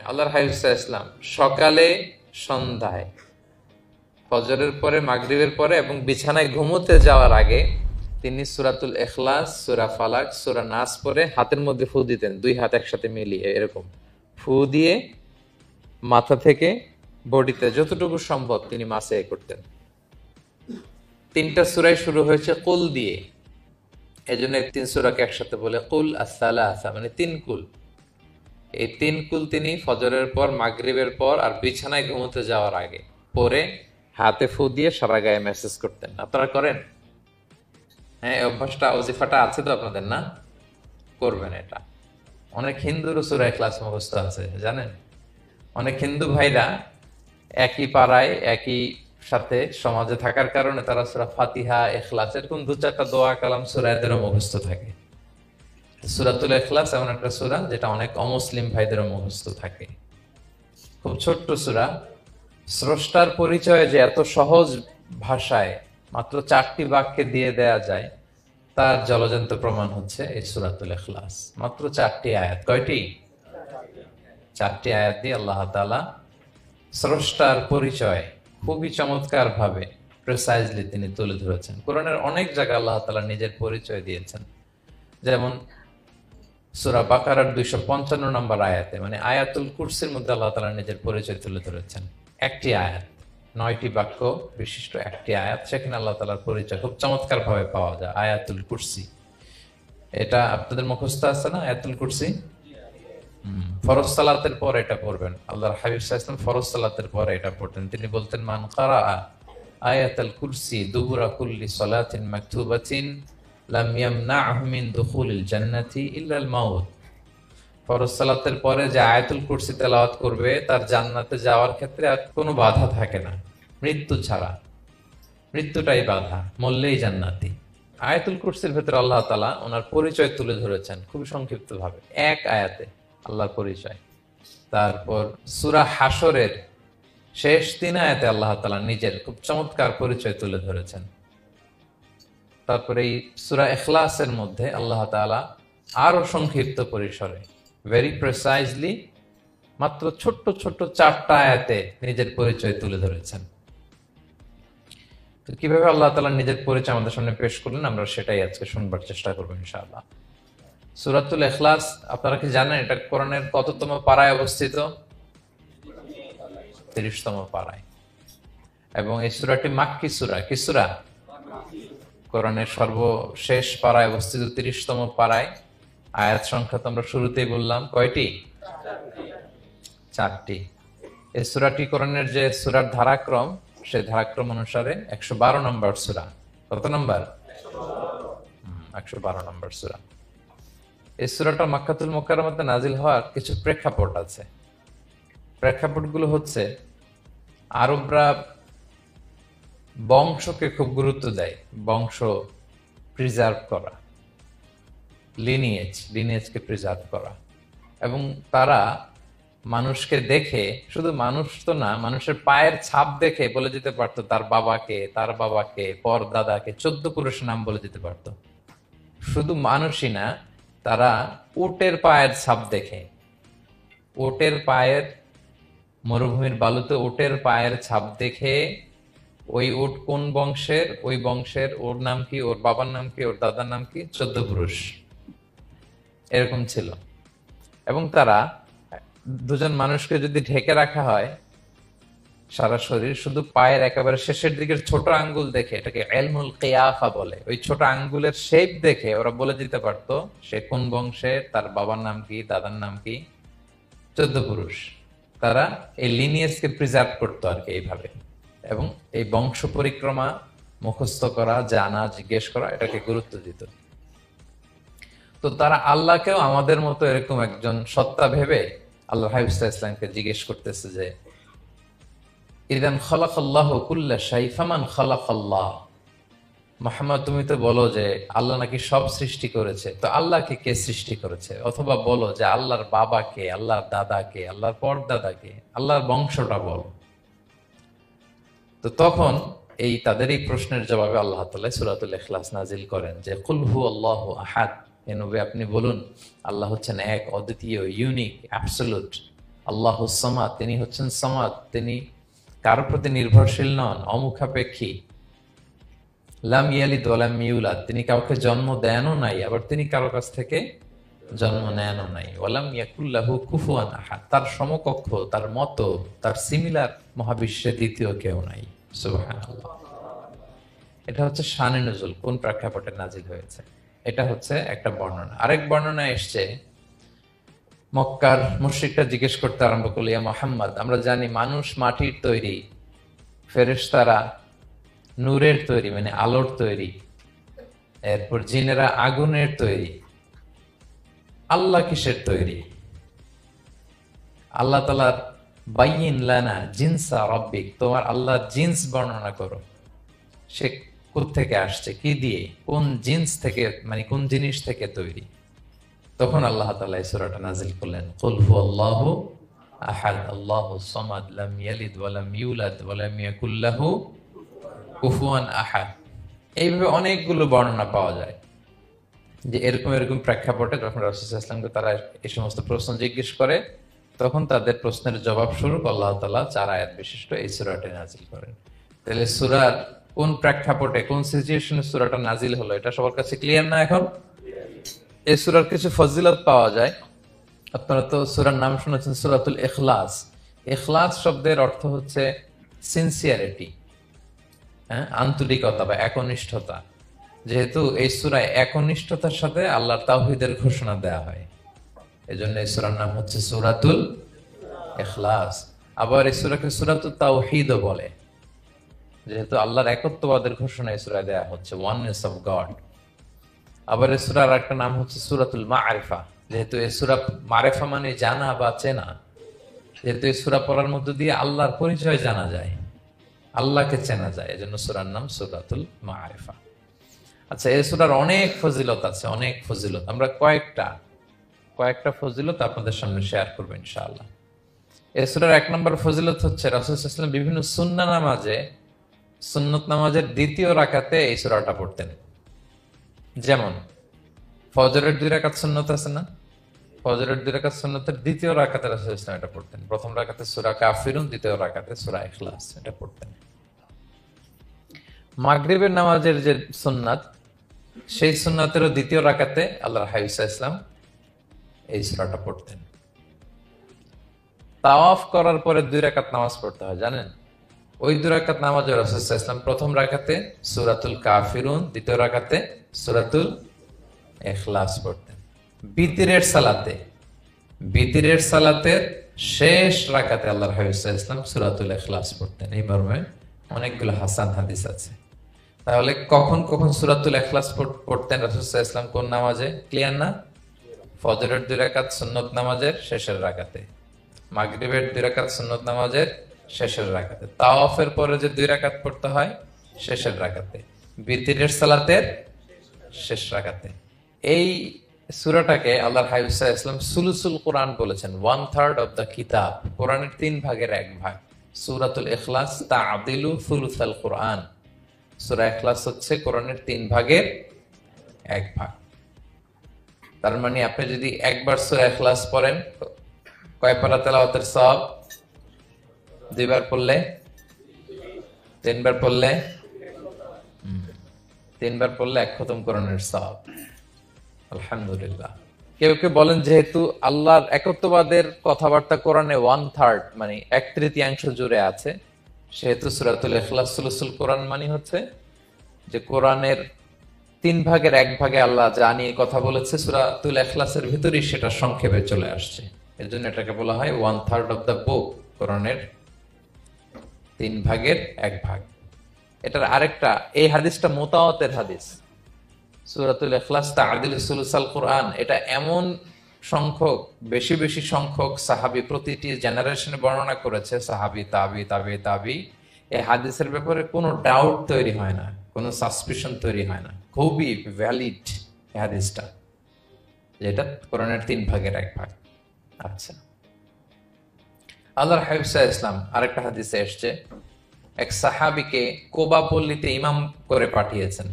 আল্লাহর হাবিব সাল্লাল্লাহু আলাইহি ওয়াসাল্লাম সকালে, সন্ধ্যায়, ফজরের পরে, মাগরিবের পরে এবং বিছানায় ঘুমোতে যাওয়ার আগে তিনি সূরাতুল ইখলাস, সূরা ফালাক, সূরা নাস পড়ে হাতের মধ্যে ফু দিতেন, দুই হাত একসাথে মিলিয়ে এরকম ফু দিয়ে মাথা থেকে বডিতে যতটুকু সম্ভব তিনি মাসে করতেন। তিনটা সূরাই শুরু হয়েছে কুল দিয়ে, এজন্য এই তিন সূরাকে একসাথে বলে কুল আস-সালাসা, মানে তিন কুল। এই তিন কুল তিনি ফজরের পর, মাগরিবের পর আর বিছানায় ঘুমোতে যাওয়ার আগে পরে হাতে ফু দিয়ে সারা গায়ে মেসেজ করতেন। আপনারা করেন? হ্যাঁ, এই অভ্যাসটা, ওজিফাটা আছে তো আপনাদের, না? করবেন এটা। অনেক হিন্দুরও সূরা ইখলাস মুখস্থ আছে, জানেন? অনেক হিন্দু ভাইরা একই পাড়ায়, একই সাথে সমাজে থাকার কারণে তারা সূরা ফাতিহা, ইখলাস এরকম দু চারটা দোয়া কালাম সূরা এদেরও মুখস্থ থাকে। সূরাতুল ইখলাস এমন একটা সূরা যেটা অনেক অমুসলিম ভাইদেরও মুখস্থ থাকে। খুব ছোট্ট সূরা, স্রষ্টার পরিচয় যে এত সহজ ভাষায় মাত্র 4টি বাক্যে দিয়ে দেয়া যায় তার জলজন্ত প্রমাণ হচ্ছে এই সূরাতুল ইখলাস। মাত্র 4টি আয়াত। কয়টি? 4টি আয়াত দিয়ে আল্লাহ তাআলা স্রষ্টার পরিচয় খুবই চমৎকার ভাবে প্রিসাইজলি তিনি তুলে ধরেছেন। কোরআনের অনেক জায়গায় আল্লাহ তাআলা নিজের পরিচয় দিয়েছেন, যেমন সূরা বাকারার 255 নম্বর আয়াতে, মানে আয়াতুল কুরসির মধ্যে আল্লাহ তাআলা নিজের পরিচয় তুলে ধরেছেন। একটি আয়াত, 9টি বাক্য বিশিষ্ট একটি আয়াত, সেখানে আল্লাহ তাআলার পরিচয় খুব চমৎকার ভাবে পাওয়া যায়। আয়াতুল কুরসি, এটা আপনাদের মুখস্থ আছে না? আয়াতুল কুরসি ফরজ সালাতের পর এটা পড়বেন। আল্লাহর হাবিব সাল্লাল্লাহু আলাইহি ওয়াসাল্লাম ফরজ সালাতের পর এটা পড়তেন। তিনি বলতেন, মান কারা আয়াতুল কুরসি দুবুরা কুল্লি সালাতিন মাকতুবাতিন লাম ইয়ামনাহু মিন দুখুলিল জান্নাতি ইল্লাল মাউত। ফরজ সালাতের পরে যে আয়াতুল কুরসি তেলাওয়াত করবে তার জান্নাতে যাওয়ার ক্ষেত্রে আর কোনো বাধা থাকে না, মৃত্যু ছাড়া। মৃত্যুটাই বাধা, মরলেই জান্নাতি। আয়াতুল কুরসির ভেতরে আল্লাহ তাআলা ওনার পরিচয় তুলে ধরেছেন খুব সংক্ষিপ্ত ভাবে, এক আয়াতে আল্লাহর পরিচয়। তারপর সূরা হাশরের শেষ 3 আয়াতে আল্লাহ তাআলা নিজের খুব চমৎকার পরিচয় তুলে ধরেছেন। তারপরে এই সূরা ইখলাসের মধ্যে আল্লাহ তাআলা আরো সংক্ষিপ্ত পরিসরে, ভেরি প্রিসাইজলি, মাত্র ছোট্ট ছোট্ট 4টা আয়াতে নিজের পরিচয় তুলে ধরেছেন। তো কিভাবে আল্লাহ তাআলা নিজের পরিচয় আমাদের সামনে পেশ করলেন, আমরা সেটাই আজকে শুনবার চেষ্টা করবো ইনশাআল্লাহ। সূরাতুল ইখলাস, আপনারা কি জানেন এটা কোরআনের কততম পারায় অবস্থিত? 30তম পারায়। এবং এই সূরাটি মাক্কি সূরা। কি সূরা? কোরআনের সর্বশেষ পারায় অবস্থিত 30তম পারায়। আয়াত সংখ্যা তো আমরা শুরুতেই বললাম, কয়টি? 4টি। এই সূরাটি কোরআনের যে সূরার ধারাক্রম, সেই ধারাক্রম অনুসারে 112 নম্বর সূরা। কত নম্বর? 112 নম্বর সূরা। এই সূরাটা মক্কাতুল মুকাররমাতে নাজিল হওয়ার কিছু প্রেক্ষাপট আছে। প্রেক্ষাপটগুলো হচ্ছে, আরবরা বংশকে খুব গুরুত্ব দেয়, বংশ প্রিজার্ভ করা, লিনিয়েজকে প্রিজার্ভ করা। এবং তারা মানুষকে দেখে, শুধু মানুষ তো না, মানুষের পায়ের ছাপ দেখে বলে দিতে পারতো তার বাবাকে, তার বাবাকে, পর দাদাকে, 14 পুরুষের নাম বলে দিতে পারতো। শুধু মানুষই না, তারা উটের পায়ের ছাপ দেখে, উটের পায়ের, মরুভূমির বালুতে উটের পায়ের ছাপ দেখে ওই উট কোন বংশের, ওই বংশের ওর নাম কি, ওর বাবার নাম কি, ওর দাদার নাম কি, 14 পুরুষ এরকম ছিল। এবং তারা দুজন মানুষকে যদি ঢেকে রাখা হয় সারা শরীর, শুধু পায়ের একেবারে শেষের দিকের ছোট আঙ্গুল দেখে, এটাকে ইলমুল কিয়াফা বলে, ওই ছোট আঙ্গুলের শেপ দেখে ওরা বলে দিতে পারতো সে কোন বংশের, তার বাবার নাম কি, দাদার নাম কি, 14 পুরুষ। তারা এই লিনিয়েজকে প্রিজার্ভ করতো আর কি এইভাবে। এবং এই বংশ পরিক্রমা মুখস্থ করা, জানা, জিজ্ঞেস করা, এটাকে গুরুত্ব দিত। তো তারা আল্লাহকেও আমাদের মতো এরকম একজন সত্তা ভেবে আল্লাহ হাবিব সাল্লাল্লাহু আলাইহি ওয়াসাল্লামকে জিজ্ঞেস করতেছে যে, ইদান খালাকাল্লাহু কুল্লা শাই ফামান খালাকাল্লাহ। মুহাম্মদ, তুমি তো বলো যে আল্লাহ নাকি সব সৃষ্টি করেছে, তো আল্লাহকে কে সৃষ্টি করেছে? অথবা বলো যে আল্লাহর বাবাকে, আল্লাহর দাদাকে, আল্লাহর পরদাদাকে, আল্লাহর বংশটা বলো। তো তখন এই তাদের এই প্রশ্নের জবাবে আল্লাহ তাআলা সূরাতুল ইখলাস নাজিল করেন যে, কুল হুয়াল্লাহু আহাদ, হে নবী আপনি বলুন আল্লাহ হচ্ছেন এক, অদ্বিতীয়, ইউনিক, অ্যাবসলিউট, আল্লাহুস সামাদ, তিনি হচ্ছেন সামাদ, তিনি কারো প্রতি নির্ভরশীল নন, অমুখাপেক্ষী। লাম ইয়ালিদ ওয়া লাম ইউলাদ, তিনি কাউকে জন্ম দেনও নাই, আবার তিনি কারো কাছ থেকে জন্ম নেনও নাই। ওয়া লাম ইয়াকুল লাহু কুফুয়ান আহাদ, তার সমকক্ষ, তার মতো, তার সিমিলার মহাবিশ্বে দ্বিতীয় কেউ নাই। সুবহানাল্লাহ। এটা হচ্ছে শানে নুজুল, কোন প্রেক্ষাপটে নাজিল হয়েছে, এটা হচ্ছে একটা বর্ণনা। আরেক বর্ণনা এসছে, মক্কার মুশরিকরা জিজ্ঞেস করতে আরম্ভ করল, ইয়া মুহাম্মদ, আমরা জানি মানুষ মাটির তৈরি, ফেরেশতারা নূরের তৈরি মানে আলোর তৈরি, এরপর জিনেরা আগুনের তৈরি, আল্লাহ কিসের তৈরি? আল্লাহ তাআলার বাইয়িন লানা জিনসা রাব্বিক, তোমার আল্লাহর জিন্স বর্ণনা করো, সে কোত্থেকে আসছে, কি দিয়ে, কোন জিন্স থেকে, মানে কোন জিনিস থেকে তৈরি? তখন আল্লাহ তাআলা এই সূরাটা নাযিল করলেন, কুল হুয়াল্লাহু আহাদ আল্লাহুস সামাদ লাম ইয়ালিদ ওয়া লাম ইউলাদ ওয়া লাম ইয়াকুল লাহু কুফুয়ান আহাদ। এইভাবে অনেকগুলো বর্ণনা পাওয়া যায় যে এরকম এরকম প্রেক্ষাপটে যখন রাসূল সাল্লাল্লাহু আলাইহি ওয়াসাল্লামকে তারা এই সমস্ত প্রশ্ন জিজ্ঞেস করে, তখন তাদের প্রশ্নের জবাব স্বরূপ আল্লাহ তাআলা 4 আয়াত বিশিষ্ট এই সূরাটি নাযিল করেন। তাহলে সূরার কোন প্রেক্ষাপটে, কোন সিচুয়েশনে সূরাটা নাযিল হলো, এটা সবার কাছে ক্লিয়ার না এখন? এই সূরার কিছু ফজিলত পাওয়া যায়। আপনারা তো সূরার নাম শুনেছেন সূরাতুল ইখলাস। ইখলাস শব্দের অর্থ হচ্ছে সিনসিয়ারিটি, আন্তরিকতা বা একনিষ্ঠতা। যেহেতু এই সূরায় একনিষ্ঠতার সাথে আল্লাহর তাওহীদের ঘোষণা দেয়া হয়, এজন্য এই সূরার নাম হচ্ছে সূরাতুল ইখলাস। আবার এই সূরাকে সূরাতুত তাওহীদও বলে, যেহেতু আল্লাহর একত্ববাদের ঘোষণা এই সূরায় দেয়া হচ্ছে, ওয়াননেস অফ গড। আবার এই সূরার একটা নাম হচ্ছে সূরাতুল মাআরিফা, যেহেতু এই সূরা মারিফা মানে জানা বা চেনা, যেহেতু এই সূরা পড়ার মধ্য দিয়ে আল্লাহর পরিচয় জানা যায়, আল্লাহকে চেনা যায়, এজন্য সূরার নাম সূরাতুল মাআরিফা। আচ্ছা, এই সূরার অনেক ফজিলত আছে, অনেক ফজিলত। আমরা কয়েকটা ফজিলত আপনাদের সামনে শেয়ার করবো ইনশাআল্লাহ। এই সূরার 1 নম্বর ফজিলত হচ্ছে রাসূল সাল্লাল্লাহু আলাইহি ওয়াসাল্লাম বিভিন্ন সুন্নত নামাজের দ্বিতীয় রাকাতে এই সূরাটা পড়তেন। যেমন ফজরের 2 রাকাত সুন্নত আছে না, ফজরের 2 রাকাত সুন্নতের দ্বিতীয় রাকাতে রাসূল সাল্লাল্লাহু আলাইহি ওয়াসাল্লাম এটা পড়তেন। প্রথম রাকাতে সূরা কাফিরুন, দ্বিতীয় রাকাতে সূরা ইখলাস এটা পড়তেন। মাগরিবের নামাজের যে সুন্নাত, সেই সুন্নাতেরও দ্বিতীয় রাকাতে আল্লাহর হাবিব সাল্লাল্লাহু আলাইহি ওয়াসাল্লাম এই সূরাটা পড়তেন। তাওয়াফ করার পরে 2 রাকাত নামাজ পড়তে হয়, জানেন? ওই 2 রাকাত নামাজে রাসূল সাল্লাল্লাহু আলাইহি ওয়াসাল্লাম প্রথম রাকাতে সূরাতুল কাফিরুন, দ্বিতীয় রাকাতে সূরাতুল ইখলাস পড়তেন। বিতিরের সালাতের শেষ রাকাতে আল্লাহর হাবিব সাল্লাল্লাহু আলাইহি ওয়াসাল্লাম সূরাতুল ইখলাস পড়তেন। এই মর্মে অনেকগুলো হাসান হাদিস আছে। তাহলে কখন কখন সূরাতুল ইখলাস পড়তেন রাসূল সাল্লাল্লাহু আলাইহি ওয়াসাল্লাম, কোন নামাজে? ক্লিয়ার না? ফজরের 2 রাকাত সুন্নত নামাজের শেষের রাকাতে, মাগরিবের 2 রাকাত সুন্নত নামাজের শেষের রাকাতে, তাওয়াফের পরে যে 2 রাকাত পড়তে হয় শেষের রাকাতে, বিতিরের সালাতের শেষ রাকাতে। এই সূরাটাকে আল্লাহর হাবিব সাল্লাল্লাহু আলাইহি ওয়াসাল্লাম সুলুসুল কোরআন বলেছেন, 1/3 অফ দ্য কিতাব, কোরআনের 3 ভাগের 1 ভাগ। সূরাতুল ইখলাস তা'দিলু সুলুসাল কোরআন, সূরা ইখলাস হচ্ছে কোরআনের 3 ভাগের 1 ভাগ। তার মানে আপনি যদি একবার সূরা ইখলাস পড়েন, কয় পারা তেলাওয়াতের সওয়াব? 2 বার পড়লে, 3 বার পড়লে, 3 বার পড়লে 1 খতম কোরআনের সওয়াব। আলহামদুলিল্লাহ। কেউ কেউ বলেন যেহেতু আল্লাহর একত্ববাদের কথাবার্তা কোরআনে 1/3 মানে 1/3 জুড়ে আছে, সেহেতু সূরাতুল ইখলাস সুলুসুল কোরআন মানে হচ্ছে যে কোরআনের 3 ভাগের 1 ভাগে আল্লাহ যা নিয়ে কথা বলেছে সূরাতুল ইখলাসের ভিতরেই সেটা সংক্ষেপে চলে আসছে। এর জন্য এটাকে বলা হয় 1/3 অফ দ্য বুক, কোরআনের 3 ভাগের 1 ভাগ। এটার আরেকটা, এই হাদিসটা মুতাওয়াতির হাদিস, সূরাতুল ইখলাস তা'দিলু সুলুসাল কোরআন, এটা এমন সংখ্যক, বেশি বেশি সংখ্যক সাহাবী প্রতিটি জেনারেশনে বর্ণনা করেছে, সাহাবী, তাবি, এই হাদিসের ব্যাপারে কোনো ডাউট তৈরি হয় না, কোনো সাসপিশন তৈরি হয় না, খুবই ভ্যালিড এই হাদিসটা, যেটা কোরআনের 3 ভাগের 1 ভাগ। আচ্ছা, আল্লাহর হাবিব সাল্লাল্লাহু আলাইহি ওয়াসাল্লাম আরেকটা হাদিসে এসেছে, এক সাহাবীকে কোবা পল্লীতে ইমাম করে পাঠিয়েছেন।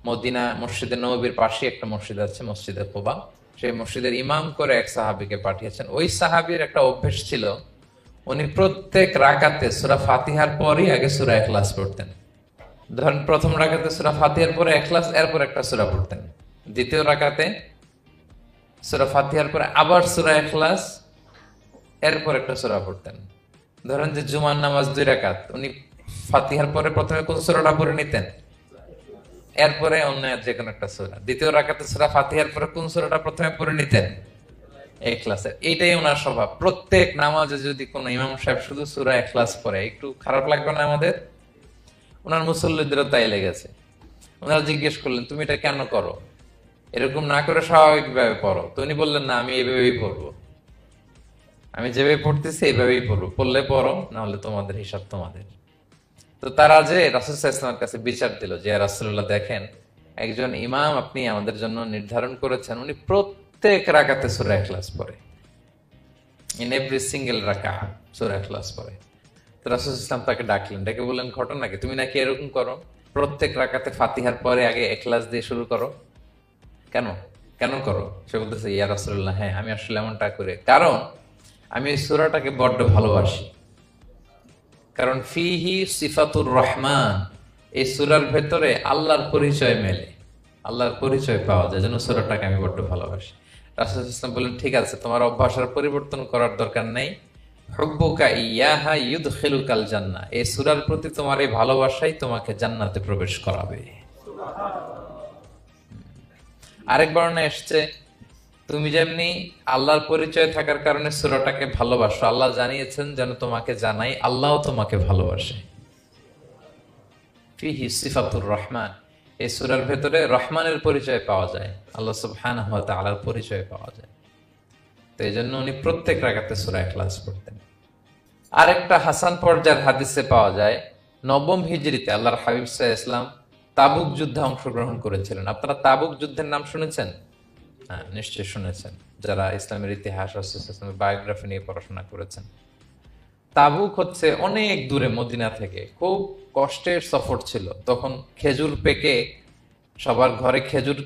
মদিনা মসজিদে নববীর পাশে একটা মসজিদ আছে, মসজিদে কোবা, সেই মসজিদের ইমাম করে এক সাহাবীকে পাঠিয়েছেন। ওই সাহাবীর একটা অভ্যেস ছিল, উনি প্রত্যেক রাকাতে সূরা ফাতিহার পরই আগে সূরা ইখলাস পড়তেন। ধরেন প্রথম রাকাতে সূরা ফাতিহার পরে ইখলাস, এরপর একটা সূরা পড়তেন। দ্বিতীয় রাকাতে সূরা ফাতিহার পরে আবার সূরা ইখলাস, এরপর একটা সূরা পড়তেন। ধরেন যে জুমার নামাজ 2 রাকাত, উনি ফাতিহার পরে প্রথমে কোন সূরাটা পড়ে নিতেন, এরপরে অন্য যে কোনো একটা সূরা। দ্বিতীয় রাকাতে সূরা ফাতিহার পরে কোন সূরাটা প্রথমে পড়ে নিতেন, ইখলাসের। এইটাই ওনার স্বভাব। প্রত্যেক নামাজে যদি কোন ইমাম সাহেব শুধু সূরা ইখলাস পড়ে, একটু খারাপ লাগবে না আমাদের? ওনার মুসল্লিদেরও তাই লেগেছে। ওনারা জিজ্ঞেস করলেন, তুমি এটা কেন করো? এরকম না করে স্বাভাবিকভাবে পড়ো। তো উনি বললেন, না, আমি এইভাবেই পড়বো, আমি যেভাবে পড়তেছি এইভাবেই পড়বো, পড়লে পড়ো, না হলে তোমাদের হিসাব তোমাদের। তো তারা যে রাসূল সাল্লাল্লাহু আলাইহি ওয়াসাল্লামের কাছে বিচার দিল যে, রাসূলুল্লাহ, দেখেন, একজন ইমাম আপনি আমাদের জন্য নির্ধারণ করেছেন, উনি প্রত্যেক রাকাতে সূরা ইখলাস পড়ে, ইন এভরি সিঙ্গেল রাকাত সূরা ইখলাস পড়ে। তো রাসূল সাল্লাল্লাহু আলাইহি ওয়াসাল্লাম তাকে ডাকলেন, ডেকে বললেন, ঘটনা কি? তুমি নাকি এরকম করো, প্রত্যেক রাকাতে ফাতিহার পরে আগে ইখলাস দিয়ে শুরু করো, কেন কেন করো? সে বলতেছে, ইয়া রাসূলুল্লাহ, হ্যাঁ, আমি আসলে এমনটা করে, কারণ আমি এই সূরাটাকে বড্ড ভালোবাসি। কারণ ফিহি সিফাতুর রহমান, এই সূরার ভেতরে আল্লাহর পরিচয় মেলে, আল্লাহর পরিচয় পাওয়া যায়, যেন সূরাটাকে আমি বড্ড ভালোবাসি। রাসূল সাল্লাল্লাহু আলাইহি ওয়াসাল্লাম বললেন, ঠিক আছে, তোমার অভ্যাসের পরিবর্তন করার দরকার নেই। হুব্বুকা ইয়াহা ইউদখিলুকাল জান্নাহ, এই সূরার প্রতি তোমার এই ভালোবাসাই তোমাকে জান্নাতে প্রবেশ করাবে। আরেক বর্ণনায় এসেছে, তুমি যেমনি আল্লাহর পরিচয় থাকার কারণে সূরাটাকে ভালোবাসো, আল্লাহ জানিয়েছেন যেন তোমাকে জানাই আল্লাহও তোমাকে ভালোবাসে। ফিহি সিফাতুর রহমান, এই সূরার ভেতরে রহমানের পরিচয় পাওয়া যায়, আল্লাহ সুবহানাহু ওয়া তাআলার পরিচয় পাওয়া যায়। তো এই জন্য উনি প্রত্যেক রাকাতে সূরা ইখলাস পড়তেন। আরেকটা হাসান পর্যায়ের হাদিসে পাওয়া যায়, 9ম হিজরিতে আল্লাহর হাবিব সাল্লাল্লাহু আলাইহি ওয়াসাল্লাম তাবুক যুদ্ধে অংশগ্রহণ করেছিলেন। আপনারা তাবুক যুদ্ধের নাম শুনেছেন? হ্যাঁ, নিশ্চয়ই শুনেছেন, যারা ইসলামের ইতিহাস, ইসলামের বায়োগ্রাফি নিয়ে পড়াশোনা করেছেন। তাবুক হচ্ছে অনেক দূরে মদিনা থেকে, খুব কষ্টের সফর ছিল। তখন খেজুর পেকে সবার ঘরে খেজুর,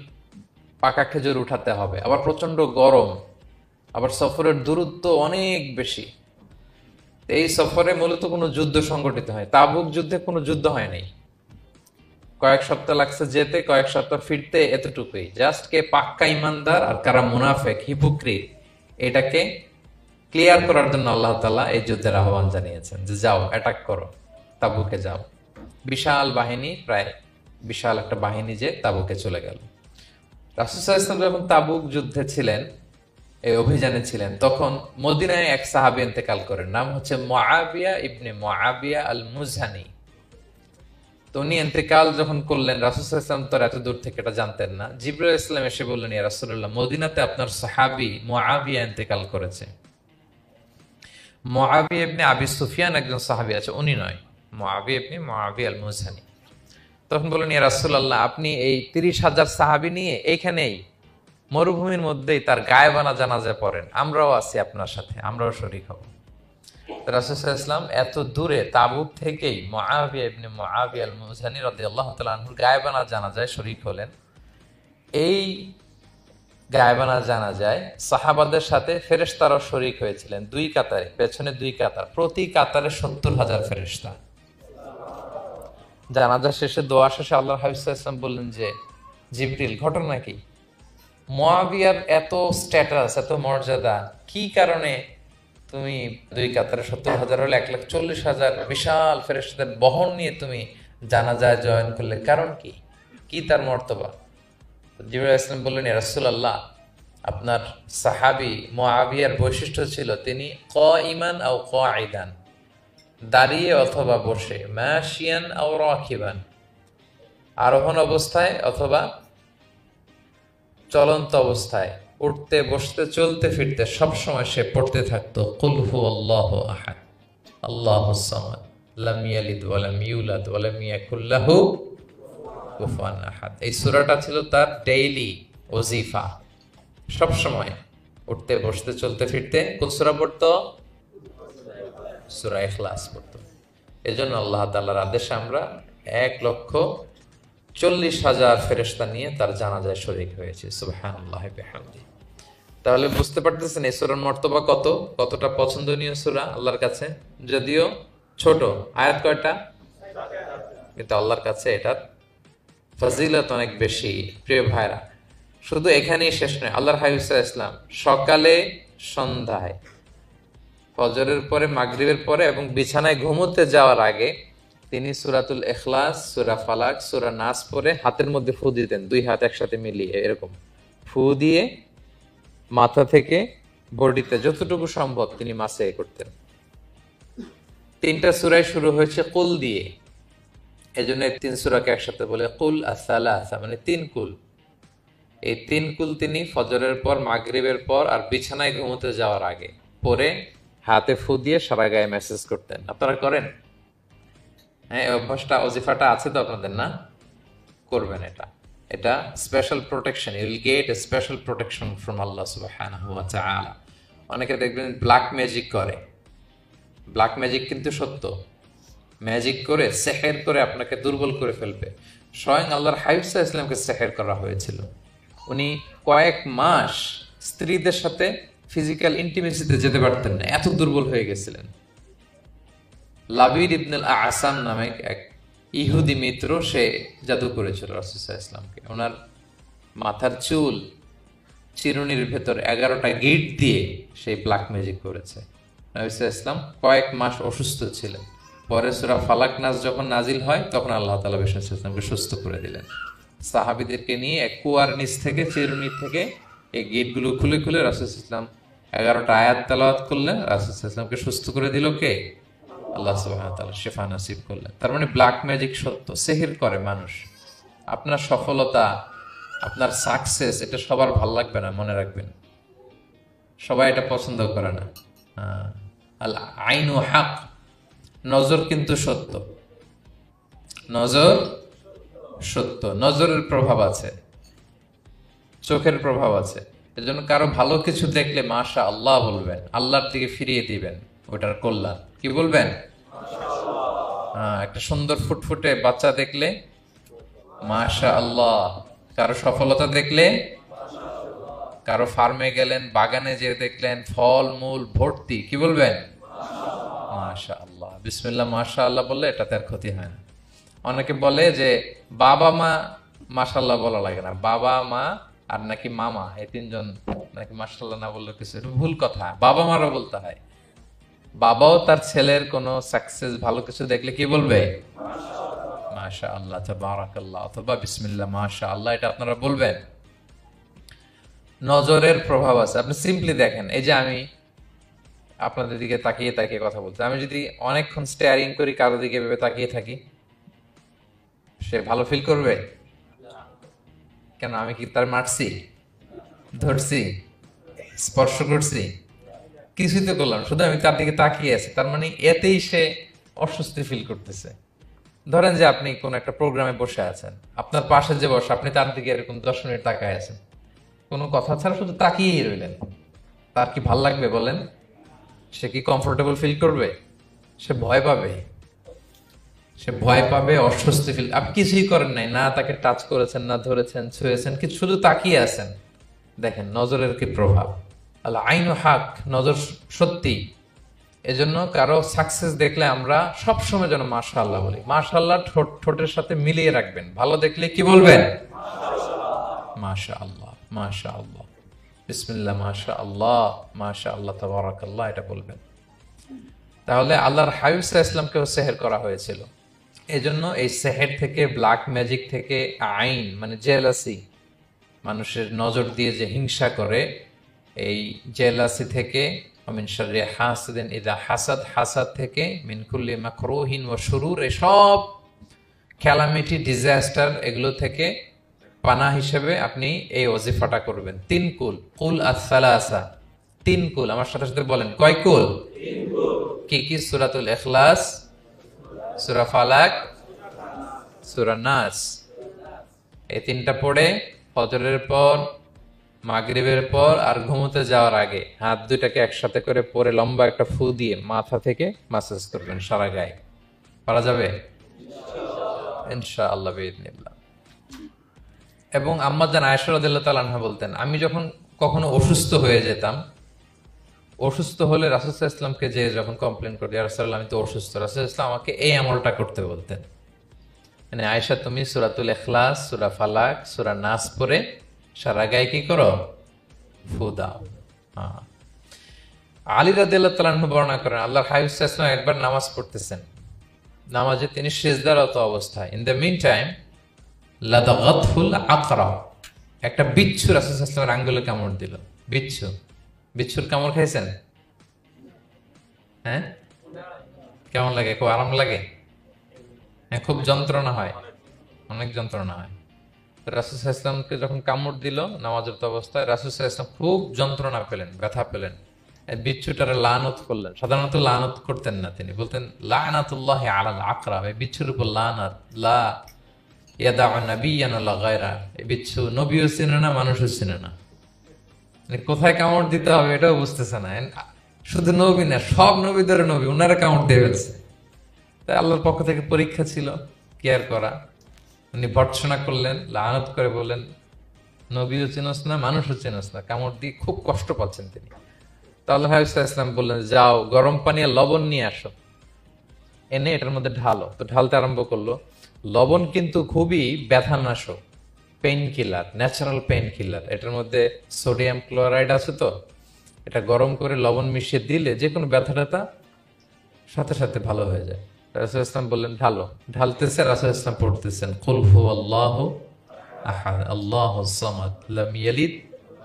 পাকা খেজুর উঠাতে হবে, আবার প্রচন্ড গরম, আবার সফরের দূরত্ব অনেক বেশি। এই সফরে মূলত কোনো যুদ্ধ সংগঠিত হয়, তাবুক যুদ্ধে কোনো যুদ্ধ হয় নাই। কয়েক সপ্তাহ লাগছে যেতে, কয়েক সপ্তাহ ফিরতে, এতটুকুই। জাস্ট কে পাক্কা ইমানদার আর কারা মুনাফেক, হিপোক্রিট, এটাকে ক্লিয়ার করার জন্য আল্লাহ তাআলা এই যুদ্ধের আহ্বান জানিয়েছেন যে যাও, অ্যাটাক করো, তাবুকে যাও। বিশাল বাহিনী, প্রায় বিশাল একটা বাহিনী যে তাবুকে চলে গেল। রাসূল সাল্লাল্লাহু আলাইহি ওয়াসাল্লাম যখন তাবুক যুদ্ধে ছিলেন, এই অভিযানে ছিলেন, তখন মদিনায় এক সাহাবী ইন্তেকাল করেন, নাম হচ্ছে মুআবিয়া ইবনে মুআবিয়া আল মুজহানি। তো উনি ইন্তেকাল যখন করলেন, রাসূল সাল্লাল্লাহু আলাইহি ওয়াসাল্লাম তো এত দূর থেকে এটা জানতেন না। জিবরাইল ইসলাম এসে বললেন, ইয়া রাসূলুল্লাহ, মদিনাতে আপনার সাহাবী মুআবিয়া ইন্তেকাল করেছে। মুআবিয়া ইবনে আবি সুফিয়ান একজন সাহাবী আছে, উনি নয়, মুআবিয়া ইবনে মুআবিয়া আল মুজহানি। তখন বললেন, ইয়া রাসূলুল্লাহ, আপনি এই 30,000 সাহাবী নিয়ে এইখানেই মরুভূমির মধ্যেই তার গায়েবানা জানাজা পড়েন, আমরাও আছি আপনার সাথে, আমরাও শরীক হব। রাসূল সাল্লাল্লাহু আলাইহি ওয়াসাল্লাম এত দূরে তাবুক থেকেই মুআবিয়া ইবনে মুআবিয়া আল মুজহানি রাদিয়াল্লাহু তাআলা আনহুর গায়েবানা জানাজায় শরীক হলেন। এই গায়েবানা জানাজায় সাহাবাদের সাথে ফেরেশতারাও শরীক হয়েছিলেন, 2 কাতারে, পেছনে 2 কাতার, প্রতি কাতারে 70,000 ফেরেশতা। জানাজা শেষে, দোয়া শেষে আল্লাহর হাবিব সাল্লাল্লাহু আলাইহি ওয়াসাল্লাম বললেন যে, জিবরিল, ঘটনা কি? মুআবিয়ার এত স্ট্যাটাস, এত মর্যাদা, কি কারণে তুমি 2 কাতারে 70,000 হলে 1,40,000 বিশাল ফেরেশতাদের বহন নিয়ে তুমি জানাজায় জয়েন করলে, কারণ কি? কি তার মর্তবা? জিবরাইল ইসলাম বললেন, ইয়া রাসূলুল্লাহ, আপনার সাহাবী মুআবিয়ার বৈশিষ্ট্য ছিল তিনি কাইমান আও কাঈদান, দাঁড়িয়ে অথবা বসে, মাশিয়ান আও রাকিবান, আরোহণ অবস্থায় অথবা চলন্ত অবস্থায়, উঠতে বসতে চলতে ফিরতে সবসময় সে পড়তে থাকতো কুল হুয়াল্লাহু আহাদ আল্লাহুস সামাদ লাম ইয়ালিদ ওয়া লাম ইউলাদ ওয়া লাম ইয়াকুল লাহু কুফুয়ান আহাদ। এই সূরাটা ছিল তার ডেইলি ওজিফা, সবসময় উঠতে বসতে চলতে ফিরতে কোন সূরা পড়তো? সূরা ইখলাস পড়তো। এজন্য আল্লাহ তাআলার আদেশে আমরা 1,40,000 ফেরেশতা নিয়ে তার জানাজায় শরীক হয়েছে। সুবহানাল্লাহি ওয়া বিহামদিহি। তাহলে বুঝতে পারতেছেন এই সূরার মর্তবা কতটা পছন্দনীয় সূরা আল্লাহর কাছে। যদিও ছোট আয়াত কয়টা, কিন্তু আল্লাহর কাছে এটার ফজিলত অনেক বেশি। প্রিয় ভাইরা, শুধু এখানেই শেষ নয়। আল্লাহর হাবিব সাল্লাল্লাহু আলাইহি ওয়াসাল্লাম সকালে, সন্ধ্যায়, ফজরের পরে, মাগরিবের পরে এবং বিছানায় ঘুমোতে যাওয়ার আগে তিনি সূরাতুল ইখলাস, সূরা ফালাক, সূরা নাস পড়ে হাতের মধ্যে ফু দিতেন, দুই হাত একসাথে মিলিয়ে এরকম ফু দিয়ে মাথা থেকে বডিতে যতটুকু সম্ভব তিনি মাসে করতেন। তিনটা সূরাই শুরু হয়েছে কুল দিয়ে, এজন্য এই তিন সূরাকে একসাথে বলে কুল আস-সালাসা, মানে তিন কুল। এই তিন কুল তিনি ফজরের পর, মাগরিবের পর আর বিছানায় ঘুমোতে যাওয়ার আগে পরে হাতে ফু দিয়ে সারা গায়ে মেসেজ করতেন। আপনারা করেন? হ্যাঁ, অভ্যাসটা, ওজিফাটা আছে তো আপনাদের, না? করবেন এটা। এটা special protection, you will get a special protection from Allah সুবহানাহু ওয়া তাআলা। অনেকে দেখবেন ব্ল্যাক ম্যাজিক করে। ব্ল্যাক ম্যাজিক কিন্তু সত্য। ম্যাজিক করে, সেহের করে আপনাকে দুর্বল করে ফেলবে। স্বয়ং আল্লাহর হাবিব সাল্লাল্লাহু আলাইহি ওয়াসাল্লামকে সেহের করা হয়েছিল। উনি কয়েক মাস স্ত্রীদের সাথে ফিজিক্যাল ইন্টিমেসিতে যেতে পারতেন না, এত দুর্বল হয়ে গেছিলেন। লাবিদ ইবনুল আসাম নামে এক ইহুদি মিত্র, সে জাদু করেছিল রাসূল সাল্লাল্লাহু আলাইহি ওয়াসাল্লামকে। ওনার মাথার চুল চিরুনির ভেতর 11টা গিট দিয়ে সেই ব্ল্যাক ম্যাজিক করেছে। নবী সাল্লাল্লাহু আলাইহি ওয়াসাল্লাম কয়েক মাস অসুস্থ ছিলেন। পরে সূরা ফালাক নাস যখন নাজিল হয় তখন আল্লাহ তাআলা বিষ্ণু সাল্লাল্লাহু আলাইহি ওয়াসাল্লামকে সুস্থ করে দিলেন। সাহাবীদেরকে নিয়ে এক কুয়ার নিচ থেকে, চিরুনি থেকে এই গিটগুলো খুলে খুলে রাসূল সাল্লাল্লাহু আলাইহি ওয়াসাল্লাম 11টা আয়াত তেলাওয়াত করলেন। রাসূল সাল্লাল্লাহু আলাইহি ওয়াসাল্লামকে সুস্থ করে দিল কে? আল্লাহ সুবহানাহু ওয়া তাআলা শিফা নসিব করলেন। তার মানে ব্ল্যাক ম্যাজিক সত্য, সেহের করে মানুষ। আপনার সফলতা, আপনার সাকসেস, এটা সবার ভাল লাগবে না, মনে রাখবেন। সবাই এটা পছন্দ করে না। আল আইনু হক, নজর কিন্তু সত্য। নজর সত্য, নজরের প্রভাব আছে, চোখের প্রভাব আছে। এজন্য কারো ভালো কিছু দেখলে মাশা আল্লাহ বলবেন, আল্লাহর দিকে ফিরিয়ে দিবেন ওটার কল্যাণ। কি বলবেন? একটা সুন্দর ফুটফুটে বাচ্চা দেখলে মাশা আল্লাহ। কারো সফলতা দেখলে, কারো ফার্মে গেলেন, বাগানে যে দেখলেন ফল মূল ভর্তি, কি বলবেন? মাশা আল্লাহ, বিসমিল্লাহ মাশা আল্লাহ বললে এটাতে আর ক্ষতি হয় না। অনেকে বলে যে বাবা মা মাশাআল্লাহ বলা লাগে না, বাবা মা আর নাকি মামা, এই তিনজন নাকি মাশাআল্লাহ না বললে কিছু, ভুল কথা। বাবা মারও বলতে হয়। বাবাও তার ছেলের কোনো সাকসেস, ভালো কিছু দেখলে কি বলবে? মাশা আল্লাহ, তাবারাকাল্লাহ, অথবা বিসমিল্লাহ মাশা আল্লাহ, এটা আপনারা বলবেন। নজরের প্রভাব আছে। আপনি সিম্পলি দেখেন, এই যে আমি আপনাদের দিকে তাকিয়ে তাকিয়ে কথা বলছি, আমি যদি অনেকক্ষণ স্টেয়ারিং করি, কারো দিকে ভেবে তাকিয়ে থাকি, সে ভালো ফিল করবে? কেন? আমি কি তার মারছি, ধরছি, স্পর্শ করছি? কিছুই তো করলাম, শুধু আমি তার দিকে তাকিয়ে আছি। তার মানে এতেই সে অস্বস্তি ফিল করতেছে। ধরেন যে আপনি কোন একটা প্রোগ্রামে বসে আছেন, আপনার পাশে যে বসে, আপনি তার দিকে এরকম 10 মিনিট তাকায় আছেন, কোনো কথা ছাড়া শুধু তাকিয়েই রইলেন, তার কি ভাল লাগবে বলেন? সে কি কমফোর্টেবল ফিল করবে? সে ভয় পাবে, সে ভয় পাবে, অস্বস্তি ফিল। আপনি কিছুই করেন নাই, না তাকে টাচ করেছেন, না ধরেছেন, ছুঁয়েছেন, কিছু, শুধু তাকিয়ে আছেন। দেখেন নজরের কি প্রভাব। আল্লাহ আইনু হক, নজর সত্যি। এজন্য কারো সাকসেস দেখলে আমরা সবসময় যেন মাশাআল্লাহ বলি। মাশাআল্লাহ ঠোঁটের সাথে মিলিয়ে রাখবেন। ভালো দেখলে কি বলবেন? মাশাআল্লাহ, মাশাআল্লাহ, বিসমিল্লাহ মাশাআল্লাহ, মাশাআল্লাহ, তাবারাকাল্লাহ, এটা বলবেন। তাহলে আল্লাহর হাবিব সাল্লাল্লাহু আলাইহি ওয়াসাল্লামকেও সেহের করা হয়েছিল। এজন্য এই সেহের থেকে, ব্ল্যাক ম্যাজিক থেকে, আইন মানে জেলাসি, মানুষের নজর দিয়ে যে হিংসা করে, এই জেলাসি থেকে, মিন শাররি হাসিদিন ইযা হাসাদ, হাসাদ থেকে, মিন কুল্লি মাকরুহিন ওয়া শুরুর, এই সব ক্যালামিটি, ডিজাস্টার, এগুলো থেকে পানাহ হিসেবে আপনি এই ওজিফাটা করবেন। 3 কুল, কুল আস-সালাসা, 3 কুল। আমার সাথে সাথে বলেন, কয় কুল? 3 কুল। কি কি? সূরাতুল ইখলাস, সূরা ফালাক, সূরা নাস। এই 3টা পড়ে ফজরের পর, মাগরিবের পর আর ঘুমোতে যাওয়ার আগে হাত দুইটাকে একসাথে করে পরে লম্বা একটা ফু দিয়ে মাথা থেকে মাসাজ করবেন সারা গায়ে। পারা যাবে ইনশাআল্লাহ বিইذنিল্লাহ। এবং আম্মা জান আয়েশা রাদিয়াল্লাহু তাআলা আনহা বলতেন, আমি যখন কখনো অসুস্থ হয়ে যেতাম, অসুস্থ হলে রাসূল সাল্লাল্লাহু আলাইহি ওয়াসাল্লামকে যে যখন কমপ্লেন করি, ইয়া রাসূলুল্লাহ আমি তো অসুস্থ, রাসূল সাল্লাল্লাহু আলাইহি ওয়াসাল্লাম আমাকে এই আমলটা করতে বলতেন, মানে আয়েশা তুমি সূরাতুল ইখলাস, সূরা ফালাক, সূরা নাস পড়ে সারা গায়ে কি করো, ফু দাও। আলী রাদিয়াল্লাহু তাআলা আনহু বর্ণনা করেন আল্লাহর হাবিব সাল্লাল্লাহু আলাইহি ওয়াসাল্লাম একবার নামাজ পড়তেছেন, নামাজে তিনি সিজদারত অবস্থায়, ইন দ্য মিন টাইম লাদাগাতহুল আকরা, একটা বিচ্ছু রাসূল সাল্লাল্লাহু আলাইহি ওয়াসাল্লামের আঙ্গুলে কামড় দিল। বিচ্ছু, বিচ্ছুর কামড় খাইছেন? হ্যাঁ, কেমন লাগে? খুব আরাম লাগে? হ্যাঁ, খুব যন্ত্রণা হয়, অনেক যন্ত্রণা হয়। রাসূল সাল্লাল্লাহু আলাইহি ওয়াসাল্লামকে যখন কামড় দিল নামাজরত অবস্থায়, রাসূল সাল্লাল্লাহু আলাইহি ওয়াসাল্লাম খুব যন্ত্রণা পেলেন, ব্যথা পেলেন, বিচ্ছুটারে লানত করলেন। সাধারণত লানত করতেন না, তিনি বলতেন লানাতুল্লাহি আলাল আকরাব, এই বিচ্ছুর উপর লানাত, লা ইয়াদাউ নাবিয়ান ওয়ালা গায়রা, এই বিচ্ছু নবীও চিনে না, মানুষও চিনে না, মানে কোথায় কামড় দিতে হবে এটাও বুঝতেছে না। শুধু নবী না, সব নবীদের নবী, উনারা কামড় দিয়ে ফেলছে। তাই আল্লাহর পক্ষ থেকে পরীক্ষা ছিল, কেয়ার করা। উনি ভর্ৎসনা করলেন, লানত করে বললেন নবীও চিনস না, মানুষও চিনস না, কামড় দিয়ে খুব কষ্ট পাচ্ছেন তিনি। তো আল্লাহ হাবিব সাল্লাল্লাহু আলাইহি ওয়াসাল্লাম বললেন যাও গরম পানি আর লবণ নিয়ে আসো, এনে এটার মধ্যে ঢালো। তো ঢালতে আরম্ভ করলো। লবণ কিন্তু খুবই ব্যথানাশক, pain killer, natural pain killer. এটার মধ্যে সোডিয়াম ক্লোরাইড আছে, তো এটা গরম করে লবণ মিশিয়ে দিলে যে কোনো ব্যথা ট্যাথা সাথে সাথে ভালো হয়ে যায়। রাসূল ইসলাম বললেন ঢালো, ঢালতেছে, রাসূল ইসলাম পড়তেছেন কুল হুয়াল্লাহু আহাদ আল্লাহুস সামাদ লাম ইয়ালিদ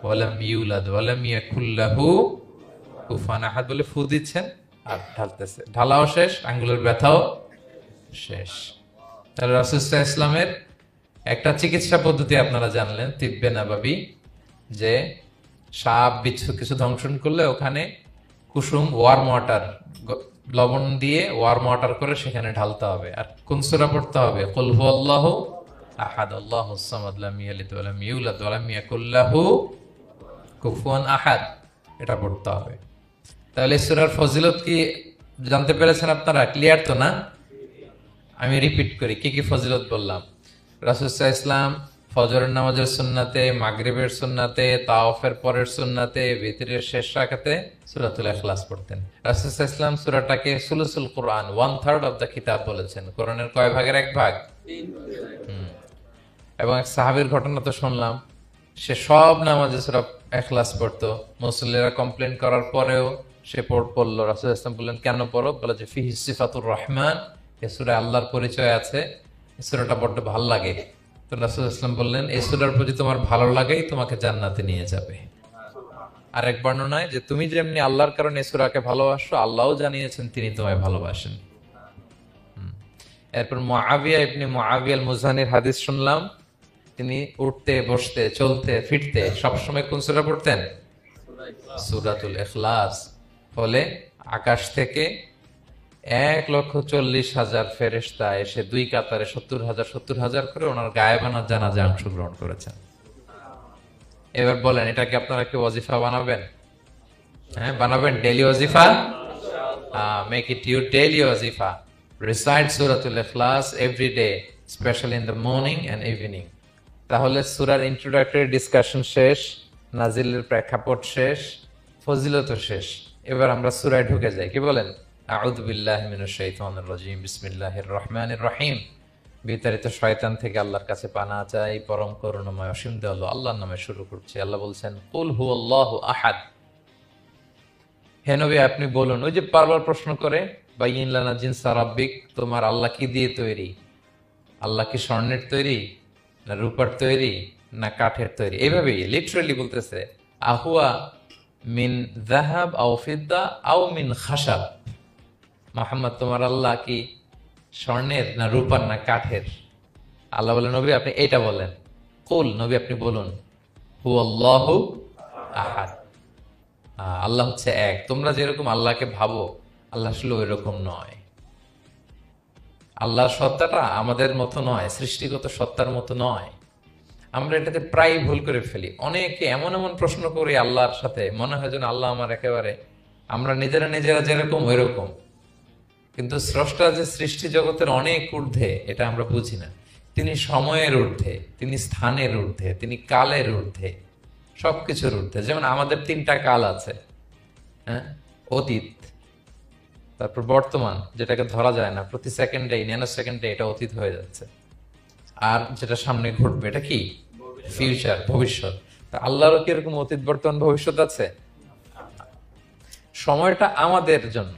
ওয়া লাম ইউলাদ ওয়া লাম ইয়াকুল লাহু কুফুয়ান আহাদ বলে ফু দিচ্ছেন আর ঢালতেছে। ঢালাও শেষ, আঙ্গুলের ব্যথাও শেষ। তাহলে রাসূল সাল্লাল্লাহু আলাইহি ওয়াসাল্লামের একটা চিকিৎসা পদ্ধতি আপনারা জানলেন, তিব্বে নাবাবী, যে সাপ বিচ্ছু কিছু দংশন করলে ওখানে কুসুম ওয়ার্ম ওয়াটার, লবণ দিয়ে ওয়ার্ম ওয়াটার করে সেখানে ঢালতে হবে। আর কোন সূরা পড়তে হবে? কুল হুয়াল্লাহু আহাদ আল্লাহুস সামাদ লাম ইয়ালিদ ওয়া লাম ইউলাদ ওয়া লাম ইয়াকুল লাহু কুফুয়ান আহাদ, এটা পড়তে হবে। তাহলে সূরার ফজিলত কি জানতে পেরেছেন আপনারা? ক্লিয়ার তো না? আমি রিপিট করি কি কি ফজিলত বললাম। রাসূল সাল্লাল্লাহু আলাইহি ওয়াসাল্লাম ফজরের নামাজের সুন্নাতে, মাগরিবের সুন্নাতে, তাওয়াফের পরের সুন্নাতে, ভিতরের শেষ রাকাতে সূরাতুল ইখলাস পড়তেন। রাসূল সাল্লাল্লাহু আলাইহি ওয়াসাল্লাম সূরাটাকে সুলুসুল কুরআন, 1/3 অফ দ্য কিতাব বলেছেন। কোরআনের কয় ভাগের এক ভাগ? এবং এক সাহাবীর ঘটনা তো শুনলাম, সে সব নামাজে সূরা ইখলাস পড়তো। মুসল্লিরা কমপ্লেন করার পরেও সে পড়লো। রাসূল সাল্লাল্লাহু আলাইহি ওয়াসাল্লাম বললেন কেন পড়ো? বলে যে ফিহি সিফাতুর রহমান, এই সূরায় আল্লাহর পরিচয় আছে, এই সূরাটা বড্ড ভালো লাগে। তো রাসূল সাল্লাল্লাহু আলাইহি ওয়াসাল্লাম বললেন এই সূরার প্রতি তোমার ভালো লাগেই তোমাকে জান্নাতে নিয়ে যাবে। আর এক বর্ণনায় যে তুমি যেমনি আল্লাহর কারণে এই সূরাকে ভালোবাসো, আল্লাহও জানিয়েছেন তিনি তোমায় ভালোবাসেন। এরপর মুআবিয়া ইবনে মুআবিয়া আল-মুযানির হাদিস শুনলাম, তিনি উঠতে বসতে চলতে ফিরতে সবসময় কোন সূরা পড়তেন? সূরাতুল ইখলাস। ফলে আকাশ থেকে 1,40,000 ফেরেশতা এসে দুই কাতারে 70,000 করে ওনার গায়েবানা জানাজায় অংশগ্রহণ করেছেন। এবার বলেন এটা কি আপনারা কি ওয়াজিফা বানাবেন? হ্যাঁ, বানাবেন ডেইলি ওয়াজিফা? মেক ইট ইউর ডেইলি ওয়াজিফা। রিসাইট সূরাতুল ইখলাস every day, specially in the morning and evening. তাহলে সূরার ইন্ট্রোডাক্টরি ডিসকাশন শেষ, নাজিলের প্রেক্ষাপট শেষ, ফজিলত শেষ। এবার আমরা সূরায় ঢুকে যাই। কি বলেন? আউযু বিল্লাহি মিনাশ শাইতানির রাজীম, বিসমিল্লাহির রহমানির রহিম। বিতাড়িত শয়তান থেকে আল্লাহর কাছে পানা চাই, পরম করুণাময় অসীম দয়ালু আল্লাহর নামে শুরু করছি। আল্লাহ বলছেন কুল হুয়াল্লাহু আহাদ, হে নবী আপনি বলুন। ওই যে বারবার প্রশ্ন করে বাইয়িন লানা জিনসা রাব্বিক, তোমার আল্লাহ কি দিয়ে তৈরি? আল্লাহ কি স্বর্ণের তৈরি, না রূপার তৈরি, না কাঠের তৈরি? এইভাবেই লিটারালি বলতেছে আহুয়া মিন যাহাব আও ফিদ্দা আও মিন খাশাব। মুহাম্মদ তোমার আল্লাহ কি স্বর্ণের, না রূপার, না কাঠের? আল্লাহ বলেন নবী আপনি এটা বলেন। কুল, নবী আপনি বলুন হুয়াল্লাহু আহাদ, আল্লাহ হচ্ছে এক। তোমরা যেরকম আল্লাহকে ভাবো আল্লাহ আসলে ওই রকম নয়। আল্লাহর সত্তাটা আমাদের মতো নয়, সৃষ্টিগত সত্তার মতো নয়। আমরা এটাতে প্রায় ভুল করে ফেলি। অনেকে এমন এমন প্রশ্ন করি আল্লাহর সাথে, মনে হয় যেন আল্লাহ আমার একেবারে, আমরা নিজেরা যেরকম ওই রকম। কিন্তু স্রষ্টা যে সৃষ্টি জগতের অনেক ঊর্ধ্বে, এটা আমরা বুঝি না। তিনি সময়ের ঊর্ধ্বে, তিনি স্থানের ঊর্ধ্বে, তিনি কালের ঊর্ধ্বে, সবকিছুর ঊর্ধ্বে। যেমন আমাদের 3টা কাল আছে, হ্যাঁ, অতীত, তারপর বর্তমান যেটাকে ধরা যায় না, প্রতি সেকেন্ডে ন্যানো সেকেন্ডে এটা অতীত হয়ে যাচ্ছে, আর যেটা সামনে ঘটবে এটা কি ফিউচার, ভবিষ্যৎ। তা আল্লাহরও কি এরকম অতীত বর্তমান ভবিষ্যৎ আছে? সময়টা আমাদের জন্য,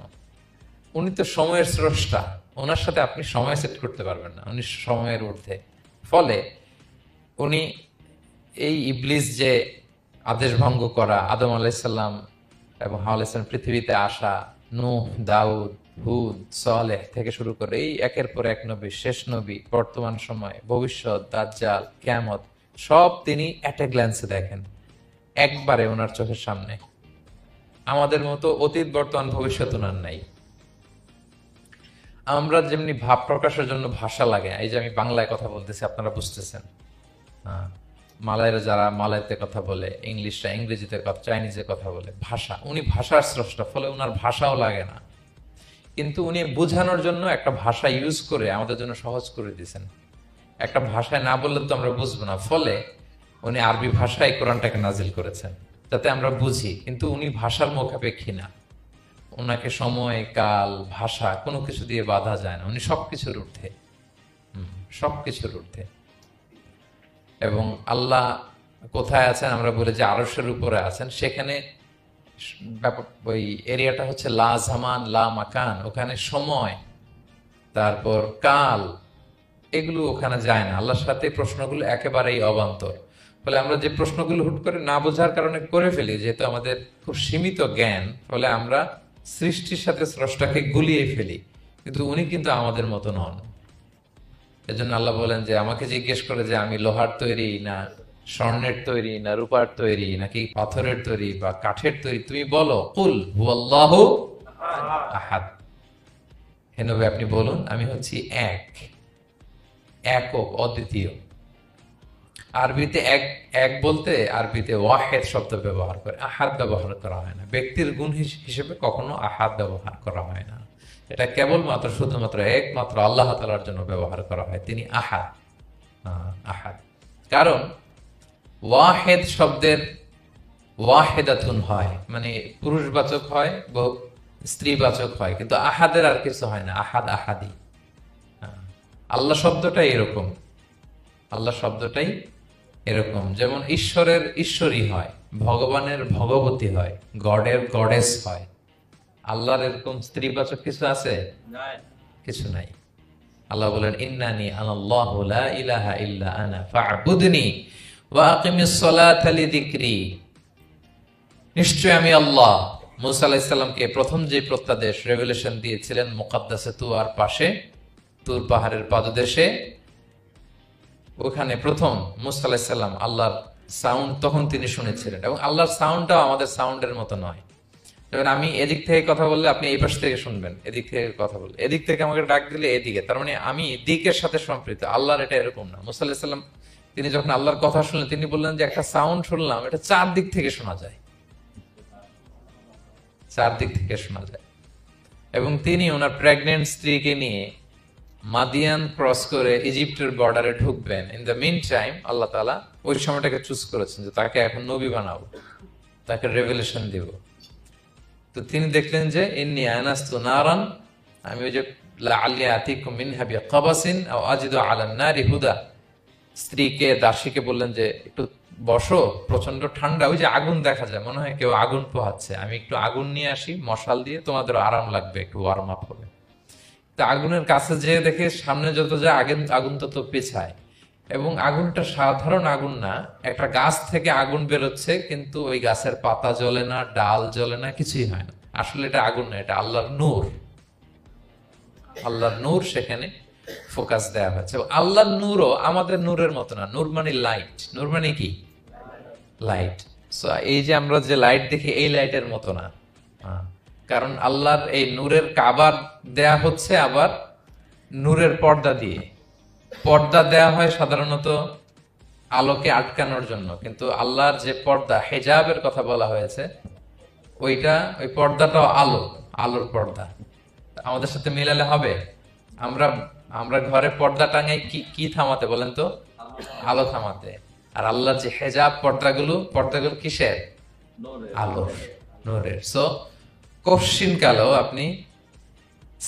উনি তো সময়ের স্রষ্টা, ওনার সাথে আপনি সময় সেট করতে পারবেন না, উনি সময়ের ঊর্ধ্বে। ফলে উনি এই ইবলিস যে আদেশ ভঙ্গ করা, আদম আলাইসাল্লাম এবং হাওয়া আলাইসাল্লাম পৃথিবীতে আসা, নূহ, দাউদ, হুদ, সালেহ থেকে শুরু করে এই একের পর এক নবী, শেষ নবী, বর্তমান সময়, ভবিষ্যৎ, দাজ্জাল, কিয়ামত, সব তিনি এট এ গ্ল্যান্সে দেখেন, একবারে ওনার চোখের সামনে। আমাদের মতো অতীত বর্তমান ভবিষ্যৎ ওনার নাই। আমরা যেমনি ভাব প্রকাশের জন্য ভাষা লাগে, এই যে আমি বাংলায় কথা বলতেছি আপনারা বুঝতেছেন, মালায়রা যারা মালাইতে কথা বলে, ইংলিশরা ইংরেজিতে কথা, চাইনিজে কথা বলে, ভাষা, উনি ভাষার স্রষ্টা, ফলে ওনার ভাষাও লাগে না। কিন্তু উনি বোঝানোর জন্য একটা ভাষা ইউজ করে আমাদের জন্য সহজ করে দিয়েছেন। একটা ভাষায় না বললে তো আমরা বুঝবো না, ফলে উনি আরবি ভাষায় কোরআনটাকে নাজিল করেছেন যাতে আমরা বুঝি। কিন্তু উনি ভাষার মুখাপেক্ষী না, ওনাকে সময়, কাল, ভাষা কোনো কিছু দিয়ে বাধা যায় না, উনি সবকিছুর ঊর্ধ্বে, সবকিছুর ঊর্ধ্বে। এবং আল্লাহ কোথায় আছেন? আমরা বলি যে আরশের উপরে আছেন। সেখানে ওই এরিয়াটা হচ্ছে লা জামান লা মাকান, ওখানে সময়, তারপর কাল, এগুলো ওখানে যায় না। আল্লাহর সাথে প্রশ্নগুলো একেবারেই অবান্তর। ফলে আমরা যে প্রশ্নগুলো হুট করে না বোঝার কারণে করে ফেলি, যেহেতু আমাদের খুব সীমিত জ্ঞান, ফলে আমরা সৃষ্টির সাথে স্রষ্টাকে গুলিয়ে ফেলি। কিন্তু উনি কিন্তু আমাদের মতো নন। এজন্য আল্লাহ বলেন যে আমাকে জিজ্ঞেস করে যে আমি লোহার তৈরি না স্বর্ণের তৈরি না রূপার তৈরি নাকি পাথরের তৈরি বা কাঠের তৈরি, তুমি বলো, কুল হুয়াল্লাহু আহাদ, হে নবী আপনি বলুন আমি হচ্ছি এক, একক, অদ্বিতীয়। আরবিতে এক, এক বলতে আরবিতে ওয়াহেদ শব্দ ব্যবহার করে, আহাদ ব্যবহার করা হয় না। ব্যক্তির গুণ হিসেবে কখনো আহাদ ব্যবহার করা হয় না। এটা কেবলমাত্র শুধুমাত্র একমাত্র আল্লাহ তাআলার জন্য ব্যবহার করা হয়, তিনি আহাদ। আহাদ কারণ ওয়াহেদ শব্দের ওয়াহেদাতুন হয়, মানে পুরুষবাচক হয়, স্ত্রীবাচক হয়, কিন্তু আহাদের আর কিছু হয় না, আহাদ আহাদি। আল্লাহ শব্দটাই এরকম, আল্লাহ শব্দটাই এরকম। যেমন ঈশ্বরের ঈশ্বরী হয়, ভগবানের ভগবতী হয়, গডের গডেস হয়। আল্লাহর এরকম স্ত্রীবাচক কিছু আছে? কিছু নাই। আল্লাহ বলেন ইন্নানি আনাল্লাহু লা ইলাহা ইল্লা আনা ফা'বুদনি ওয়া আকিমিস সালাতা লিযিকরি। নিশ্চয় আমি আল্লাহ। মুসা আলাইহিস সালামকে প্রথম যে প্রত্যাদেশ রেভেলেশন দিয়েছিলেন মুকাদ্দাসে তুয়ার পাশে, তুর পাহাড়ের পাদদেশে, ওখানে প্রথম মুসা আলাইহিস সালাম আল্লাহর সাউন্ড তখন তিনি শুনেছিলেন। এবং আল্লাহর সাউন্ডটাও আমাদের সাউন্ডের মতো নয়। যেমন আমি এদিক থেকে কথা বললে আপনি এই পাশ থেকে শুনবেন, এদিক থেকে কথা বললে, এদিক থেকে আমাকে ডাক দিলে এদিকে, তার মানে আমি দিকের সাথে সম্পৃক্ত। আল্লাহর এটা এরকম না। মুসা আলাইহিস সালাম তিনি যখন আল্লাহর কথা শুনলেন, তিনি বললেন যে একটা সাউন্ড শুনলাম, এটা 4 দিক থেকে শোনা যায়, 4 দিক থেকে শোনা যায়। এবং তিনি ওনার প্রেগনেন্ট স্ত্রীকে নিয়ে মাদিয়ান ক্রস করে ইজিপ্টের বর্ডারে ঢুকবেন। ইন দ্য মিন টাইম আল্লাহ তাআলা ওই সময়টাকে চুজ করেছেন যে তাকে এখন নবী বানাবো, তাকে রেভেলেশন দিব। তো তিনি দেখলেন যে ইন্নী আনাস্তু নারান, আমি ওই যে লাআল্লি আতিকুম মিনহা বিকাবাসিন আও আজিদু আলান নারি হুদা, স্ত্রীকে, দাসীকে বললেন যে একটু বসো, প্রচন্ড ঠান্ডা, ওই যে আগুন দেখা যায়, মনে হয় কেউ আগুন পোহাচ্ছে, আমি একটু আগুন নিয়ে আসি, মশাল দিয়ে তোমাদের আরাম লাগবে, একটু ওয়ার্ম আপ হবে। তো আগুনের কাছে যেয়ে দেখে সামনে যত যায় আগুন তত পেছায়। এবং আগুনটা সাধারণ আগুন না, একটা গাছ থেকে আগুন বেরোচ্ছে, কিন্তু ওই গাছের পাতা জ্বলে না, ডাল জ্বলে না, কিছুই হয় না। আসলে এটা আগুন না, এটা আল্লাহর নূর। আল্লাহর নূর সেখানে ফোকাস দেওয়া হয়েছে। আল্লাহর নূরও আমাদের নূরের মতো না। নূর মানে লাইট, নূর মানে কি লাইট। সো এই যে আমরা যে লাইট দেখি, এই লাইটের মতো না। কারণ আল্লাহর এই নূরের কাবার দেয়া হচ্ছে আবার নূরের পর্দা দিয়ে। পর্দা দেয়া হয় সাধারণত আলোকে আটকানোর জন্য, কিন্তু আল্লাহর যে পর্দা, হেজাবের কথা বলা হয়েছে, ওইটা, ওই পর্দাটাও আলো, আলোর পর্দা। আমাদের সাথে মিলালে হবে? আমরা ঘরে পর্দা টাঙাই কি থামাতে বলেন তো? আলো থামাতে। আর আল্লাহর যে হেজাব পর্দাগুলো কিসের? আলোর, নূরের। সো কশিন কালেও আপনি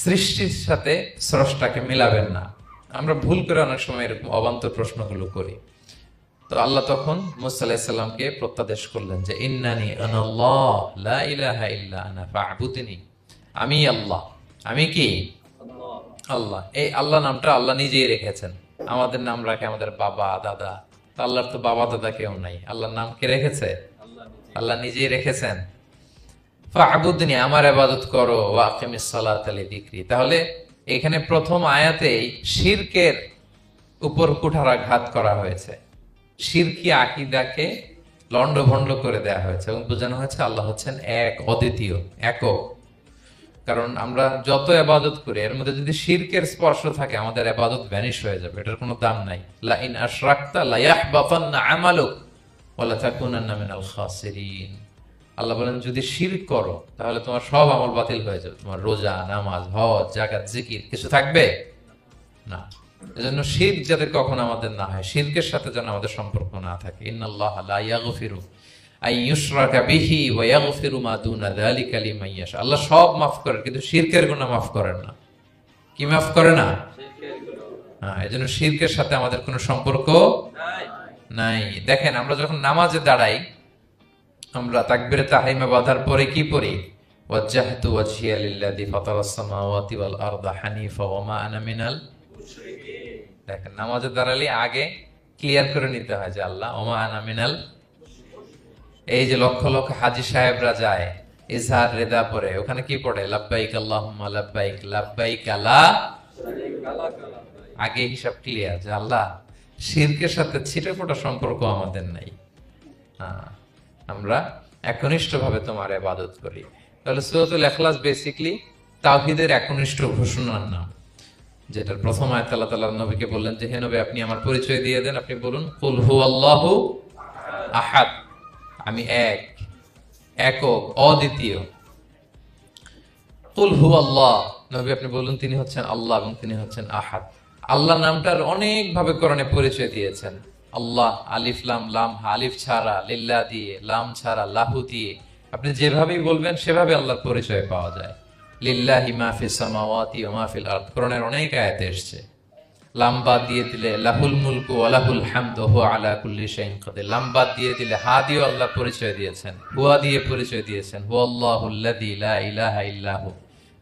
সৃষ্টির সাথে স্রষ্টাকে মিলাবেন না। আমরা ভুল করে অনেক সময় এরকম অবান্তর প্রশ্নগুলো করি। তো আল্লাহ তখন মুসা আলাইহিস সালামকে প্রত্যাদেশ করলেন যে ইন্নানি আনাল্লাহ লা ইলাহা ইল্লা আনা ফা'বুদনি, আমি আল্লাহ, আমি কি আল্লাহ। এই আল্লাহ নামটা আল্লাহ নিজেই রেখেছেন। আমাদের নাম রাখে আমাদের বাবা দাদা, তো আল্লাহর তো বাবা দাদা কেউ নাই। আল্লাহর নাম কে রেখেছে? আল্লাহ নিজেই রেখেছেন। ফা'বুদনি, আমার ইবাদত করো, ওয়া আকিমিস সালাতা লিযিকরি। তাহলে এখানে প্রথম আয়াতেই শিরকের উপর কুঠারাঘাত করা হয়েছে, শিরকি আকীদাকে লন্ডভন্ড করে দেয়া হয়েছে এবং বোঝানো হয়েছে আল্লাহ হচ্ছেন এক, অদ্বিতীয়, একক। কারণ আমরা যত ইবাদত করি এর মধ্যে যদি শিরকের স্পর্শ থাকে আমাদের ইবাদত ভ্যানিশ হয়ে যাবে, এটার কোনো দাম নাই। লা ইন আশরাকতা লা ইয়াহবাতান্না আমালুক ওয়া লা তাকুনান্না মিনাল খাসিরিন। আল্লাহ বলেন যদি শিরক করো তাহলে তোমার সব আমল বাতিল হয়ে যাবে, তোমার রোজা, নামাজ, হজ, যাকাত, জিকির কিছু থাকবে না। এজন্য শিরক যাতে কখনো আমাদের না হয়, শিরকের সাথে যেন আমাদের সম্পর্ক না থাকে। ইন্নাল্লাহা লা ইয়াগফিরু আন ইউশরাকা বিহি ওয়া ইয়াগফিরু মা দুনা যালিকা লিমান ইয়াশা। আল্লাহ সব মাফ করেন কিন্তু শিরকের গুনাহ মাফ করেন না। কি মাফ করে না? হ্যাঁ, এজন্য শিরকের সাথে আমাদের কোনো সম্পর্ক নাই। দেখেন আমরা যখন নামাজে দাঁড়াই আমরা তাকবীরে তাহরিমা বাঁধার পরে কি পড়ি? ওয়াজ্জাহতু ওয়াজহিয়া লিল্লাযী ফাতারাস সামাওয়াতি ওয়াল আরদা হানিফা ওয়া মা আনা মিনাল মুশরিকিন। দেখেন নামাজে দাঁড়ালে আগে ক্লিয়ার করে নিতে হয় যে আল্লাহ ওয়া মা আনা মিনাল। এই যে লক্ষ লক্ষ হাজী সাহেবরা যায় ইজহার রিদা পরে, ওখানে কি পড়ে? লাব্বাইক আল্লাহুম্মা লাব্বাইক লাব্বাইক লা শারীকা লাক। আগে হিসাব ক্লিয়ার যে আল্লাহ শিরকের সাথে ছিটেফোঁটা সম্পর্ক আমাদের নাই। হ্যাঁ, আমরা একনিষ্ঠভাবে তোমার ইবাদত করি। তাহলে সূরাতুল ইখলাস বেসিক্যালি তাওহীদের একনিষ্ঠ ঘোষণার নাম, যেটার প্রথম আয়াতে আল্লাহ তাআলা নবীকে বললেন যে হে নবী আপনি আমার পরিচয় দিয়ে দেন, আপনি বলুন কুল হুয়াল্লাহু আহাদ, আমি এক, একক, অদ্বিতীয়। কুল হুয়াল্লাহ, নবী আপনি বলুন তিনি হচ্ছেন আল্লাহ এবং তিনি হচ্ছেন আহাদ। আল্লাহ নামটার অনেক ভাবে কোরআনে পরিচয় দিয়েছেন। আল্লাহ আলিফ লাম লাম, আলিফ ছাড়া, লিল্লাহ দিয়ে, লাম ছাড়া, লাহু দিয়ে, আপনি যেভাবেই বলবেন সেভাবে আল্লাহর পরিচয় পাওয়া যায়। লিল্লাহি মা ফিস সামাওয়াতি ওয়া মা ফিল আরদ, কোরআনের অনেক আয়াতে এসেছে। লাম বাদ দিয়ে দিলে লাহুল মুলকু ওয়া লাহুল হামদু হুয়া আলা কুল্লি শাইইন কাদির। লাম বাদ দিয়ে দিলে হা দিয়ে আল্লাহ পরিচয় দিয়েছেন, হুয়া দিয়ে পরিচয় দিয়েছেন, হুয়াল্লাহুল্লাযী লা ইলাহা ইল্লাহু।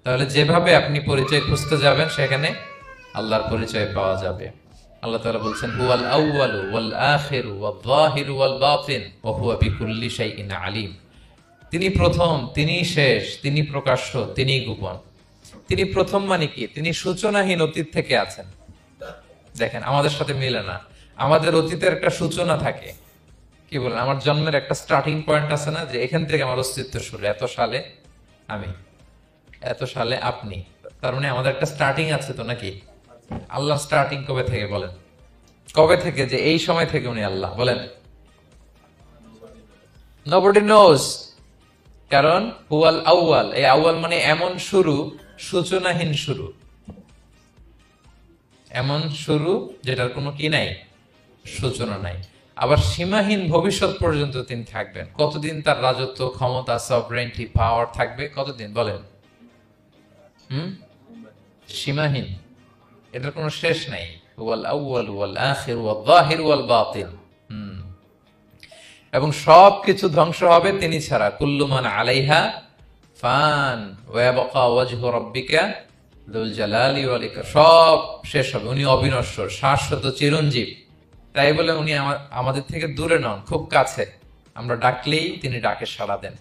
তাহলে যেভাবে আপনি পরিচয় খুঁজতে যাবেন সেখানে আল্লাহর পরিচয় পাওয়া যাবে। আল্লাহ তাআলা বলছেন হুয়াল আউয়ালু ওয়াল আখিরু ওয়াল যাহিরু ওয়াল বাতিন ওয়া হুয়া বিকুল্লি শাইইন আলিম। তিনি প্রথম, তিনি শেষ, তিনি প্রকাশ্য, তিনি গোপন। তিনি প্রথম মানে কি? তিনি সূচনাহীন অতীত থেকে আছেন। দেখেন আমাদের সাথে মিলে না, আমাদের অতীতের একটা সূচনা থাকে। কি বলেন, আমার জন্মের একটা স্টার্টিং পয়েন্ট আছে না, যে এখান থেকে আমার অস্তিত্ব শুরু, এত সালে আমি, এত সালে আপনি। তার মানে আমাদের একটা স্টার্টিং আছে তো নাকি? আল্লাহ স্টার্টিং কবে থেকে বলেন? কবে থেকে যে এই সময় থেকে উনি আল্লাহ বলেন? Nobody knows, কারণ হুয়াল আউয়াল, এই আউয়াল মানে এমন শুরু, সূচনাহীন শুরু, এমন শুরু যেটার কোনো কি নাই, সূচনা নাই। আবার সীমাহীন ভবিষ্যৎ পর্যন্ত তিনি থাকবেন। কতদিন তার রাজত্ব, ক্ষমতা, সভরেন্টি, পাওয়ার থাকবে? কতদিন বলেন? সীমাহীন, এটার কোনো শেষ নাই। ওয়াল আউয়াল ওয়াল আখির ওয়াল যাহির ওয়াল বাতিন। এবং সবকিছু ধ্বংস হবে তিনি ছাড়া। কুল্লু মান আলাইহা ফান ওয়া ইয়াবকা ওয়াজহু রাব্বিকা যুল জালালি ওয়াল ইকরাম। সব শেষ হবে, উনি অবিনশ্বর, শাশ্বত, চিরঞ্জীব। তাই বলে উনি আমাদের থেকে দূরে নন, খুব কাছে। আমরা ডাকলেই তিনি ডাকে সাড়া দেন।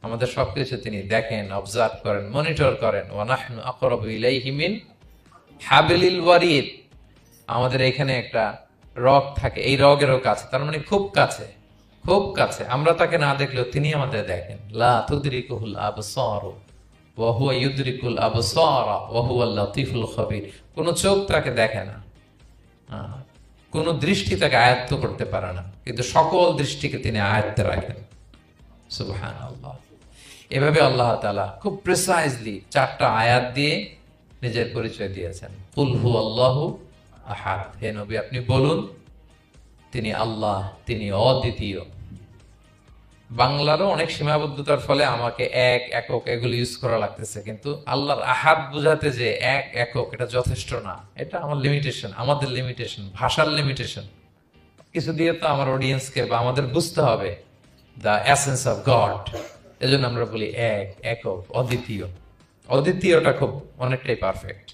আমাদের সবকিছু তিনি দেখেন, অবজার্ভ করেন, মনিটর করেন। ওয়া নাহনু আকরাবু ইলাইহি মিন হাবলিল ওয়ারিদ। আমাদের এখানে একটা রগ থাকে, এই রগেরও কাছে, তার মানে খুব কাছে, খুব কাছে। আমরা তাকে না দেখলেও তিনি আমাদের দেখেন। লা তুদরিকুহুল আবসার ওয়া হুয়া ইউদরিকুল আবসার ওয়া হুয়াল লাতীফুল খাবীর। কোন চোখ তাকে দেখে না, কোন দৃষ্টি তাকে আয়ত্ত করতে পারে না, কিন্তু সকল দৃষ্টিকে তিনি আয়ত্তে রাখেন। সুবহানাল্লাহ। এভাবে আল্লাহ তাআলা খুব প্রিসাইজলি 4টা আয়াত দিয়ে নিজের পরিচয় দিয়েছেন। কুল হুয়াল্লাহু আহাদ, হে নবী আপনি বলুন তিনি আল্লাহ, তিনি অদ্বিতীয়। বাংলারও অনেক সীমাবদ্ধতার ফলে আমাকে এক, একক এগুলো ইউজ করা লাগতেছে, কিন্তু আল্লাহর আহাদ বোঝাতে যে এক, একক এটা যথেষ্ট না। এটা আমার লিমিটেশন, আমাদের লিমিটেশন, ভাষার লিমিটেশন। কিছু দিয়ে তো আমার অডিয়েন্সকে বা আমাদের বুঝতে হবে দ্য এসেন্স অফ গড। এজন্য আমরা বলি এক, একক, অদ্বিতীয়। অদ্বিতীয়টা খুব অনেকটাই পারফেক্ট।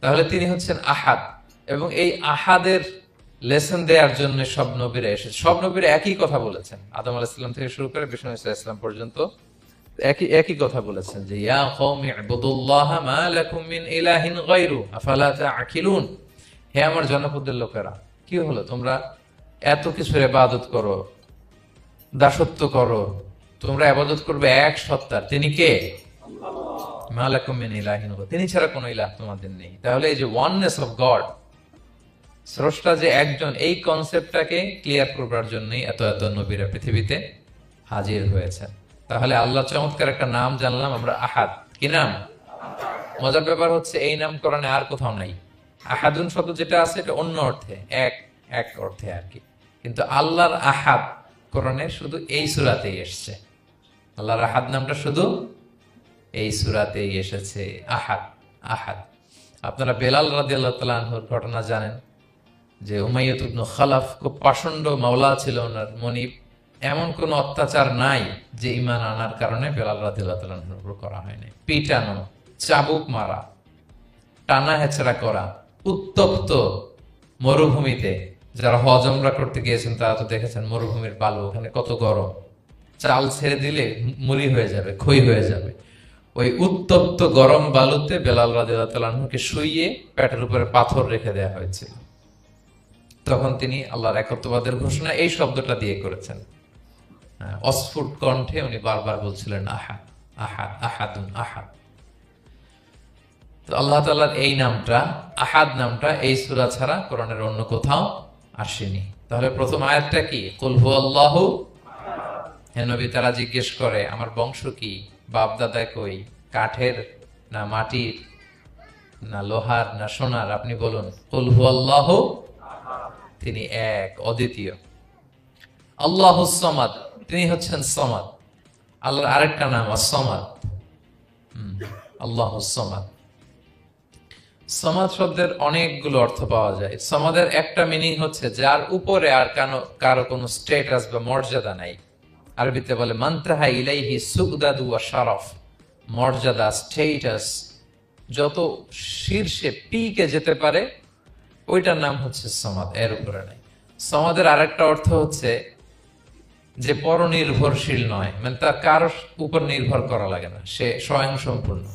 তাহলে তিনি হচ্ছেন আহাদ, এবং এই আহাদের লেসন দেওয়ার জন্য সব নবীরা এসেছে। সব নবীরা একই কথা বলেছেন, আদম আলাইহিস সালাম থেকে শুরু করে বিষ্ণু আলাইহিস সালাম পর্যন্ত একই কথা বলেছেন যে ইয়া কওমি ইবুদুল্লাহা মা লাকুম মিন ইলাহিন গায়রু আফালা তাআকিলুন। হে আমার জনপদের লোকেরা, কি হলো তোমরা এত কিছুর ইবাদত করো, দাসত্ব করো, তোমরা ইবাদত করবে এক সত্তার, তিনি কে? মা লাকুম মিন ইলাহিন গায়রু, তিনি ছাড়া কোনো ইলাহ তোমাদের নেই। তাহলে এই যে ওয়াননেস অফ গড, স্রষ্টা যে একজন, এই কনসেপ্টটাকে ক্লিয়ার করবার জন্যই এত এত নবীরা পৃথিবীতে হাজির হয়েছেন। তাহলে আল্লাহ চমৎকার একটা নাম জানলাম আমরা, আহাদ। কি নাম? মজার ব্যাপার হচ্ছে এই নাম কোরআনে আর কোথাও নাই। আহাদুন শব্দ যেটা আছে এটা অন্য অর্থে, এক অর্থে আর কি, কিন্তু আল্লাহর আহাদ কোরআনে শুধু এই সূরাতেই এসেছে। আল্লাহর আহাদ নামটা শুধু এই সূরাতেই এসেছে, আহাদ, আহাদ। আপনারা বেলাল রাদিয়াল্লাহু তাআলা আনহুর ঘটনা জানেন যে উমাইয়া ইবনে খালাফ খুব পাষণ্ড মাওলা ছিল, ওনার মনিব। এমন কোন অত্যাচার নাই যে ঈমান আনার কারণে বেলাল রাদিয়াল্লাহু তাআলার উপর করা হয়নি। পিটানো, চাবুক মারা, টানা হেচড়া করা, উত্তপ্ত মরুভূমিতে। যারা হজ উমরা করতে গিয়েছেন তারা তো দেখেছেন মরুভূমির বালু, ওখানে কত গরম, চাল ছেড়ে দিলে মুড়ি হয়ে যাবে, খই হয়ে যাবে। ওই উত্তপ্ত গরম বালুতে বেলাল রাদিয়াল্লাহু তাআলা আনহুকে শুইয়ে পেটের উপরে পাথর রেখে দেওয়া হয়েছিল। তখন তিনি আল্লাহর একত্ববাদের ঘোষণা এই শব্দটা দিয়ে করেছেন। অস্ফুট কণ্ঠে উনি বারবার বলছিলেন আহাদ, আহাদ, আহাদুন, আহাদ। তো আল্লাহ তাআলার এই নামটা, আহাদ নামটা, এই সূরা ছাড়া কোরআনের অন্য কোথাও আসেনি। তাহলে প্রথম আয়াতটা কি? কুল হুয়াল্লাহু। হে নবী, তারা জিজ্ঞেস করে আমার বংশ কি, বাপ দাদা কই, কাঠের না মাটির না লোহার না সোনার, আপনি বলুন কুল হুয়াল্লাহু, তিনি এক, অদ্বিতীয়। আল্লাহুস সামাদ, তিনি হচ্ছেন সামাদ। আল্লাহর আরেকটা নাম আস-সামাদ, আল্লাহুস সামাদ। সামাদ শব্দের অনেকগুলো অর্থ পাওয়া যায়। সামাদের একটা মিনিং হচ্ছে যার উপরে আর কারো কোনো স্ট্যাটাস বা মর্যাদা নাই। আরবিতে বলে মানতাহা ইলাইহি সুগদাদু ওয়া শারাফ, মর্যাদা, স্ট্যাটাস, যত শীর্ষে পিকে যেতে পারে ওইটার নাম হচ্ছে সামাদ, এর উপরে নাই। সামাদের আরেকটা অর্থ হচ্ছে যে পরনির্ভরশীল নয়, মানে তার কারো উপর নির্ভর করা লাগে না, সে স্বয়ং সম্পূর্ণ।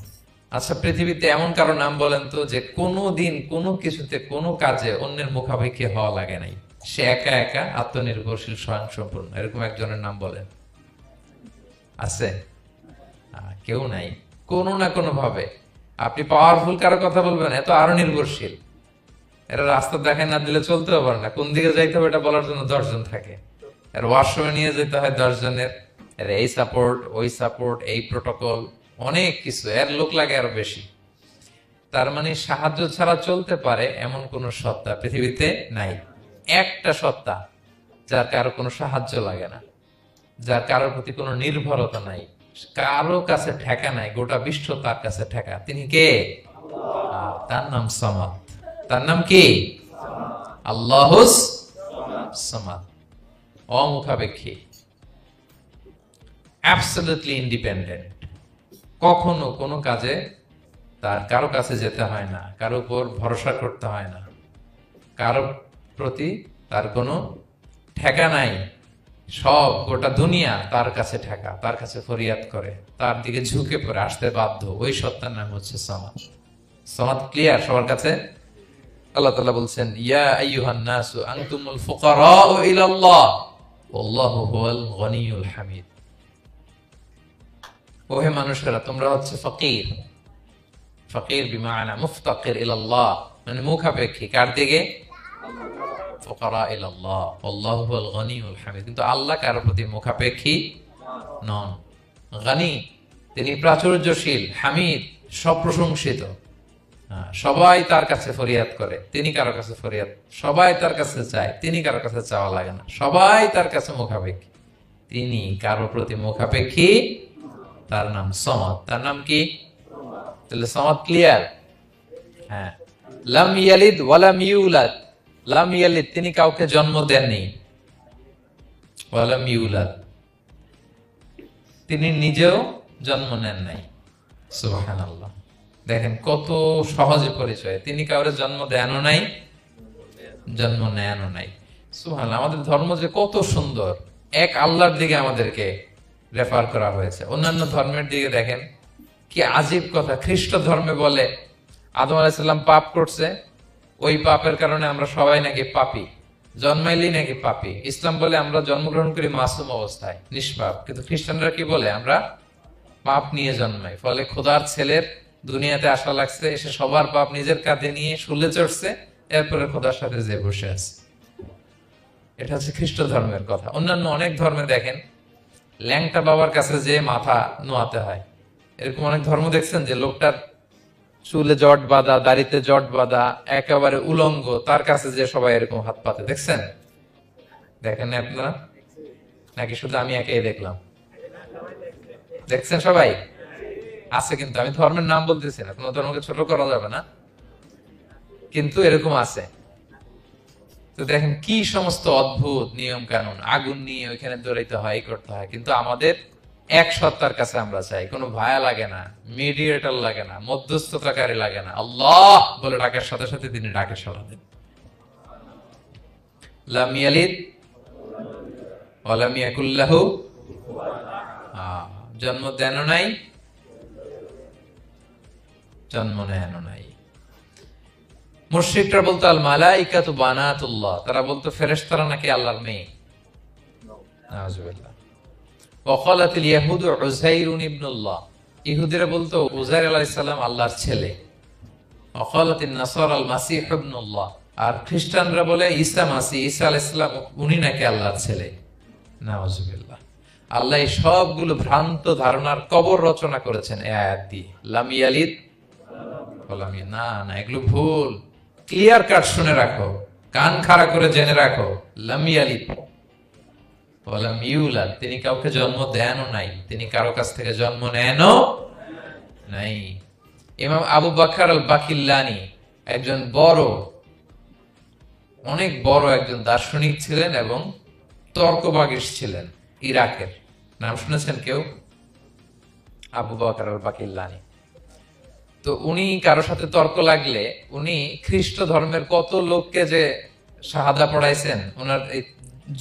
আচ্ছা, পৃথিবীতে এমন কারো নাম বলেন তো যে কোনো দিন কোনো কিছুতে কোনো কাজে অন্যের মুখাপেক্ষি হওয়া লাগে নাই, সে একা একা আত্মনির্ভরশীল, স্বয়ং সম্পূর্ণ। এরকম একজনের নাম বলেন, আছে? কেউ নাই। কোনো না কোনো ভাবে আপনি পাওয়ারফুল কারো কথা বলবেন, এত আরো নির্ভরশীল। এরা রাস্তা দেখায় না দিলে চলতেও পারে না, কোন দিকে যাইতে হবে এটা বলার জন্য 10 জন থাকে। এর ওয়াশরুমে নিয়ে যেতে হয় 10 জনের, এর এই সাপোর্ট, ওই সাপোর্ট, এই প্রোটোকল, অনেক কিছু, এর লোক লাগে আরো বেশি। তার মানে সাহায্য ছাড়া চলতে পারে এমন কোন সত্তা পৃথিবীতে নাই। একটা সত্তা যার কারো কোনো সাহায্য লাগে না, যার কারোর প্রতি কোনো নির্ভরতা নাই, কারো কাছে ঠেকা নাই, গোটা বিশ্ব তার কাছে ঠেকা, তিনি কে? তার নাম সামাদ। তার নাম কি? আল্লাহুস সামাদ, অমুখাপেক্ষী, অ্যাবসলিউটলি ইন্ডিপেন্ডেন্ট। কখনো কোনো কাজে তার কারো কাছে যেতে হয় না, কারো উপর ভরসা করতে হয় না, কারো প্রতি তার কোনো ঠেকা নাই। সব গোটা দুনিয়া তার কাছে ঠেকা, তার কাছে ফরিয়াদ করে, তার দিকে ঝুঁকে পড়ে আসতে বাধ্য। ওই সত্তার নাম হচ্ছে সামাদ। সামাদ ক্লিয়ার সবার কাছে? আল্লাহ তাআলা বলছেন ইয়া আইয়ুহান নাসু আনতুমুল ফুকারাউ ইলাল্লাহ ওয়াল্লাহু হুয়াল গনিয়ুল হামিদ। ওহে মানুষেরা, তোমরা হচ্ছে ফকির। ফকির বিমানা মুফতাকির ইলাল্লাহ, মানে মুখাপেক্ষী কার দিকে? ফুকারা ইলাল্লাহ ওয়াল্লাহু হুয়াল গনিয়ুল হামিদ। কিন্তু আল্লাহ কারো প্রতি মুখাপেক্ষী নন। গনি, তিনি প্রাচুর্যশীল, হামিদ, সপ্রশংসিত। সবাই তার কাছে ফরিয়াদ করে, তিনি কারো কাছে ফরিয়াদ, সবাই তার কাছে চায়, তিনি কারো কাছে চাওয়া লাগে না, সবাই তার কাছে মুখাপেক্ষী, তিনি কারো প্রতি মুখাপেক্ষী। তার নাম সমাদ। তার নাম কি? তাহলে সমাদ ক্লিয়ার। হ্যাঁ, লাম ইয়ালিদ ওয়ালাম ইউলাদ। লাম ইয়ালিদ, তিনি কাউকে জন্ম দেননি। ওয়ালাম ইউলাদ, তিনি নিজেও জন্ম নেন নাই। সুবহানাল্লাহ, দেখেন কত সহজে পরিচয়। তিনি কাউরে জন্ম দেনও নাই, জন্ম নেনও নাই। সুবহানাল্লাহ, আমাদের ধর্ম যে কত সুন্দর, এক আল্লাহর দিকে আমাদেরকে রেফার করা হয়েছে। অন্যান্য ধর্মের দিকে দেখেন কি আজীব কথা। খ্রিস্ট ধর্মে বলে আদম আলাইহিস সালাম পাপ করছে, ওই পাপের কারণে আমরা সবাই নাকি পাপী, জন্মাইলেই নাকি পাপী। ইসলাম বলে আমরা জন্মগ্রহণ করি মাসুম অবস্থায়, নিষ্পাপ। কিন্তু খ্রিস্টানরা কি বলে? আমরা পাপ নিয়ে জন্মাই, ফলে খোদার ছেলের দুনিয়াতে আসা লাগছে, এসে সবার পাপ নিজের কাঁধে নিয়ে শুলে চড়ছে, এরপরে খোদার সাথে যে বসে আছে। এটা হচ্ছে খ্রিস্ট ধর্মের কথা। অন্যান্য অনেক ধর্মে দেখেন ল্যাংটা বাবার কাছে যে মাথা নোয়াতে হয়, এরকম অনেক ধর্ম দেখছেন যে লোকটার চুলে জট বাঁধা, দাড়িতে জট বাঁধা, একেবারে উলঙ্গ, তার কাছে যে সবাই এরকম হাত পাতে। দেখছেন? দেখেন না আপনারা? নাকি শুধু আমি একাই দেখলাম? দেখছেন সবাই? আছে, কিন্তু আমি ধর্মের নাম বলতেছি না, কোন ধর্মকে ছোট করা যাবে না, কিন্তু এরকম আছে। তো দেখেন কি সমস্ত অদ্ভুত নিয়ম কানুন। আগুন নিয়ে ওইখানে দৌড়াইতে হয়, করতে হয়, কিন্তু আমাদের এক সত্তার কাছে আমরা চাই। কোনো ভায়া লাগে না, মিডিয়েটর লাগে না, মধ্যস্থতাকারী লাগে না। আল্লাহ বলে ডাকের সাথে সাথে তিনি ডাকে সাড়া দেন। লাম ইয়ালিদ ওয়া লাম ইয়াকুল লাহু, জন্ম দেনও নাই, জন্ম নেনও নাই। মুশরিকরা বলতো আল মালাইকাতু বানাতুল্লাহ, তারা বলতো ফেরেশতারা নাকি আল্লাহর মেয়ে। নাউযুবিল্লাহ। ওয়া ক্বালাতিল ইয়াহুদু উযাইরুন ইবনুল্লাহ, ইহুদিরা বলতো উযাইর আলাইহিস সালাম আল্লাহর ছেলে। ওয়া ক্বালাতিন নাসারা আল মাসীহ ইবনুল্লাহ, আর খ্রিস্টানরা বলে ঈসা মাসীহ, ঈসা আলাইহিস সালাম উনি নাকি আল্লাহর ছেলে। নাউযুবিল্লাহ। আল্লাহ এই সবগুলো ভ্রান্ত ধারণার কবর রচনা করেছেন এই আয়াত দিয়ে। লাম ইয়ালিদ ওয়া লাম ইউলাদ, না না, এগুলো ভুল। ক্লিয়ার কাট শুনে রাখো, কান খাড়া করে জেনে রাখো। লাম ইয়ালিদ ওয়া লাম ইউলাদ, তিনি কাউকে জন্ম দেনও নাই, তিনি কারো কাছ থেকে জন্ম নেনও নাই। ইমাম আবু বকর আল বাকিল্লানি একজন বড়, অনেক বড় একজন দার্শনিক ছিলেন এবং তর্কবাগীশ ছিলেন, ইরাকের। নাম শুনেছেন কেউ? আবু বকর আল বাকিল্লানি। তো উনি কারো সাথে তর্ক লাগলে উনি খ্রিস্ট ধর্মের কত লোককে যে শাহাদা পড়াইছেন ওনার এই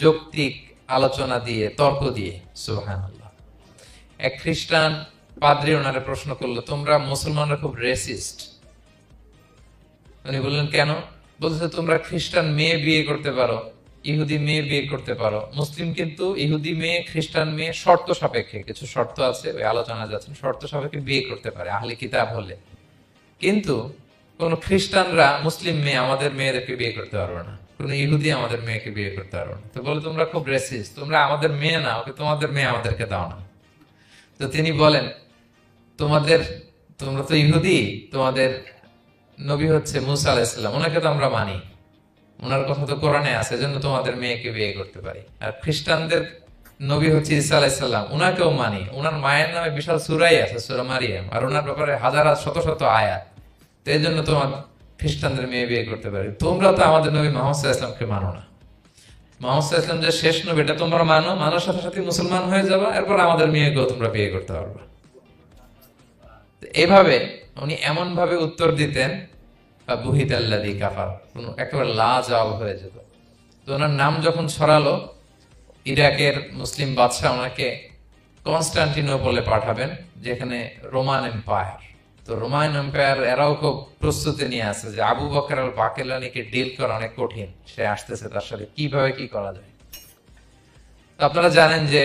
যৌক্তিক আলোচনা দিয়ে, তর্ক দিয়ে। সুবহানাল্লাহ। এক খ্রিস্টান পাদ্রী ওনারে প্রশ্ন করলো, তোমরা মুসলমানরা খুব রেসিস্ট। উনি বললেন কেন? বলছে তোমরা খ্রিস্টান মেয়ে বিয়ে করতে পারো, ইহুদি মেয়ে বিয়ে করতে পারো, মুসলিম কিন্তু ইহুদি মেয়ে, খ্রিস্টান মেয়ে শর্ত সাপেক্ষে, কিছু শর্ত আছে, ওই আলোচনা যাচ্ছেন, শর্ত সাপেক্ষে বিয়ে করতে পারে আহলে কিতাব হলে। কিন্তু কোন খ্রিস্টানরা মুসলিম মেয়ে আমাদের মেয়েদেরকে বিয়ে করতে পারবে না, কোন ইহুদি আমাদের মেয়েকে বিয়ে করতে পারবে না। তো বলে তোমরা খুব রেসিস্ট, তোমরা আমাদের মেয়ে না, ওকে তোমাদের মেয়ে আমাদেরকে দাও না। তো তিনি বলেন তোমরা তো ইহুদি, তোমাদের নবী হচ্ছে মুসা আলাইহিস সালাম, ওনাকে তো আমরা মানি, ওনার কথা তো কোরআনে আছে, এজন্য তোমাদের মেয়েকে বিয়ে করতে পারি। আর খ্রিস্টানদের নবী হচ্ছে ঈসা আলাইহিস সালাম, ওনাকেও মানি, ওনার মায়ের নামে বিশাল সূরাই আছে, সূরা মারিয়াম, আর ওনার ব্যাপারে হাজার শত শত আয়াত। তো এই জন্য তোমার খ্রিস্টানদের মেয়ে বিয়ে করতে পারি। তোমরা তো আমাদের নবী মুহাম্মদ সাল্লাল্লাহু আলাইহি ওয়াসাল্লামকে মানো না। মুহাম্মদ সাল্লাল্লাহু আলাইহি ওয়াসাল্লাম যে শেষ নবী, এটা তোমরা মানো, মানার সাথে সাথে মুসলমান হয়ে যাবা, এরপর আমাদের মেয়েকেও তোমরা বিয়ে করতে পারবা। এভাবে উনি এমন ভাবে উত্তর দিতেন, বুহিতাল্লাযী কাফার, একেবারে লাজবাব হয়ে যেত। তো ওনার নাম যখন ছড়ালো, ইরাকের মুসলিম বাদশাহ ওনাকে কনস্টান্টিনোপলে পাঠাবেন, যেখানে রোমান এম্পায়ার। তো রোমান এম্পায়ার এরাও খুব প্রস্তুতি নিয়ে আছে যে আবু বকর আল বাকিল্লানিকে ডিল করা অনেক কঠিন, সে আসতেছে, তার সাথে কিভাবে কি করা যায়। তো আপনারা জানেন যে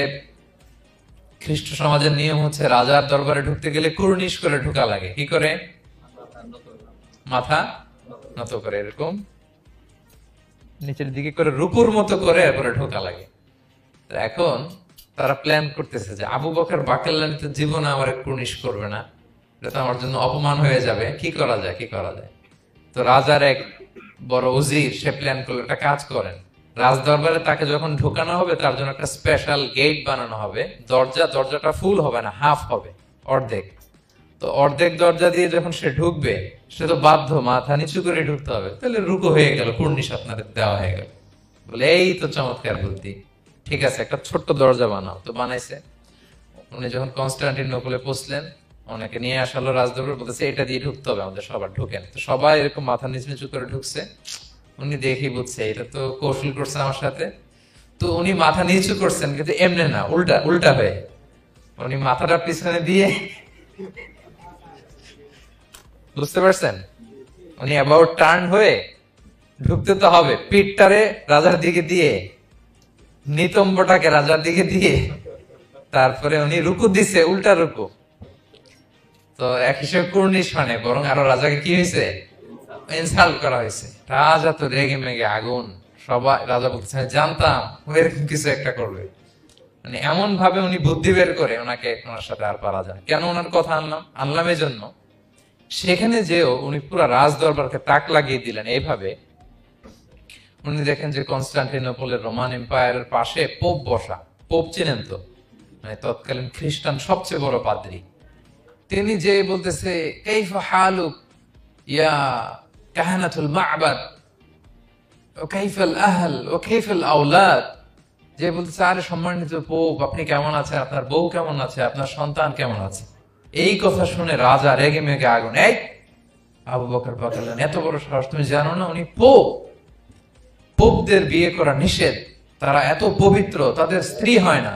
খ্রিস্ট সমাজের নিয়ম হচ্ছে রাজার দরবারে ঢুকতে গেলে কুর্নিশ করে ঢুকা লাগে। কি করে? মাথা নত করে, এরকম নিচের দিকে করে রূপুর মতো করে এরপরে ঢোকা লাগে। এখন তারা প্ল্যান করতেছে যে আবু বকর বাকিল্লানি তো জীবনে আমার কুর্নিশ করবে না, এটা তো আমার জন্য অপমান হয়ে যাবে, কি করা যায় কি করা যায়। তো রাজার এক বড় উজির সে প্ল্যান করলো, একটা কাজ করেন, রাজ দরবারে তাকে যখন ঢোকানো হবে তার জন্য একটা স্পেশাল গেট বানানো হবে। দরজাটা ফুল হবে না, হাফ হবে, অর্ধেক। তো অর্ধেক দরজা দিয়ে যখন সে ঢুকবে, সে তো বাধ্য মাথা নিচু করে ঢুকতে হবে। তাহলে রুকু হয়ে গেল, কুর্নিশ আপনাদের দেওয়া হয়ে গেল। বলে এই তো চমৎকার বুদ্ধি, ঠিক আছে একটা ছোট্ট দরজা বানাও। তো বানাইছে। উনি যখন কনস্টান্টিনোপলে পৌঁছলেন, অনেকে নিয়ে আসালো রাজদরবার, বলতেছে এটা দিয়ে ঢুকতে হবে আমাদের, সবার ঢুকেন। তো সবাই এরকম মাথা নিচু নিচু করে ঢুকছে। উনি দেখি বুঝছে এটা তো কৌশল করছে আমার সাথে। তো উনি মাথা নিচু করছেন, কিন্তু এমনি না, উল্টা উল্টা হয়ে উনি মাথাটা পিছনে দিয়ে, বুঝতে পারছেন, উনি অ্যাবাউট টার্ন হয়ে ঢুকতে তো হবে, পিঠটারে রাজার দিকে দিয়ে, নিতম্বটাকে রাজার দিকে দিয়ে, তারপরে উনি রুকু দিছে, উল্টা রুকু। তো এক হিসেবে কুর্নিশ মানে, বরং আরো রাজাকে কি হয়েছে, ইনসাল্ট করা হয়েছে। রাজা তো রেগে মেগে আগুন। সবাই, রাজা বলতেছে জানতাম এরকম কিছু একটা করবে। মানে এমন ভাবে উনি বুদ্ধি বের করে ওনাকে, ওনার সাথে আর পারা যায়। কেন ওনার কথা আনলাম এই জন্য, সেখানে যেও উনি পুরো রাজ দরবারকে তাক লাগিয়ে দিলেন এইভাবে। উনি দেখেন যে কনস্টান্টিনোপলের রোমান এম্পায়ারের পাশে পোপ বসা। পোপ চেনেন তো, মানে তৎকালীন খ্রিস্টান সবচেয়ে বড় পাদ্রী। তিনি যে বলতেছে কাইফা হালুক ইয়া কাহানাতুল মা'বাদ ওয়া কাইফাল আহল ওয়া কাইফাল আওলাদ, যে বলতেছে আরে সম্মানিত পোপ, আপনি কেমন আছেন, আপনার বউ কেমন আছে, আপনার সন্তান কেমন আছে। এই কথা শুনে রাজা রেগে মেগে আগুন। এই আবু বকর বললেন, এত বড় সাহস, তুমি জানো না উনি পোপ? পোপদের বিয়ে করা নিষেধ, তারা এত পবিত্র, তাদের স্ত্রী হয় না,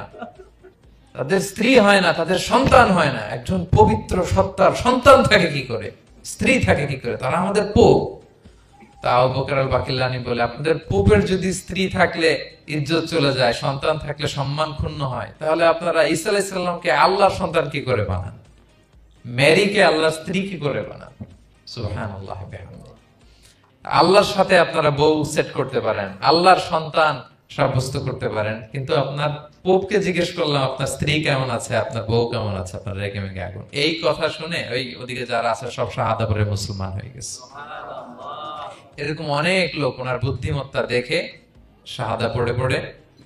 তাদের সন্তান হয় না। একজন পবিত্র সত্তার সন্তান থাকে কি করে, স্ত্রী থাকে কি করে, তারা আমাদের পোপ। তা আবু বকর আল বাকিল্লানি বলে, আপনাদের পোপের যদি স্ত্রী থাকলে ইজ্জত চলে যায়, সন্তান থাকলে সম্মান ক্ষুণ্ণ হয়, তাহলে আপনারা ঈসা আলাইহিস সালামকে আল্লাহর সন্তান কি করে বানান, মেরিকে আল্লাহর স্ত্রী কি করে বানান। সুবহানাল্লাহ বিহামদিহি। আল্লাহর সাথে আপনারা বউ সেট করতে পারেন, আল্লাহর সন্তান সাব্যস্ত করতে পারেন, কিন্তু আপনার পোপকে জিজ্ঞেস করলাম আপনার স্ত্রী কেমন আছে, আপনার বউ কেমন আছে, আপনার রেগে মেগে আগুন। এই কথা শুনে ওই ওদিকে যারা আছে সব শাহাদা পড়ে মুসলমান হয়ে গেছে। এরকম অনেক লোক ওনার বুদ্ধিমত্তা দেখে শাহাদা পড়ে পড়ে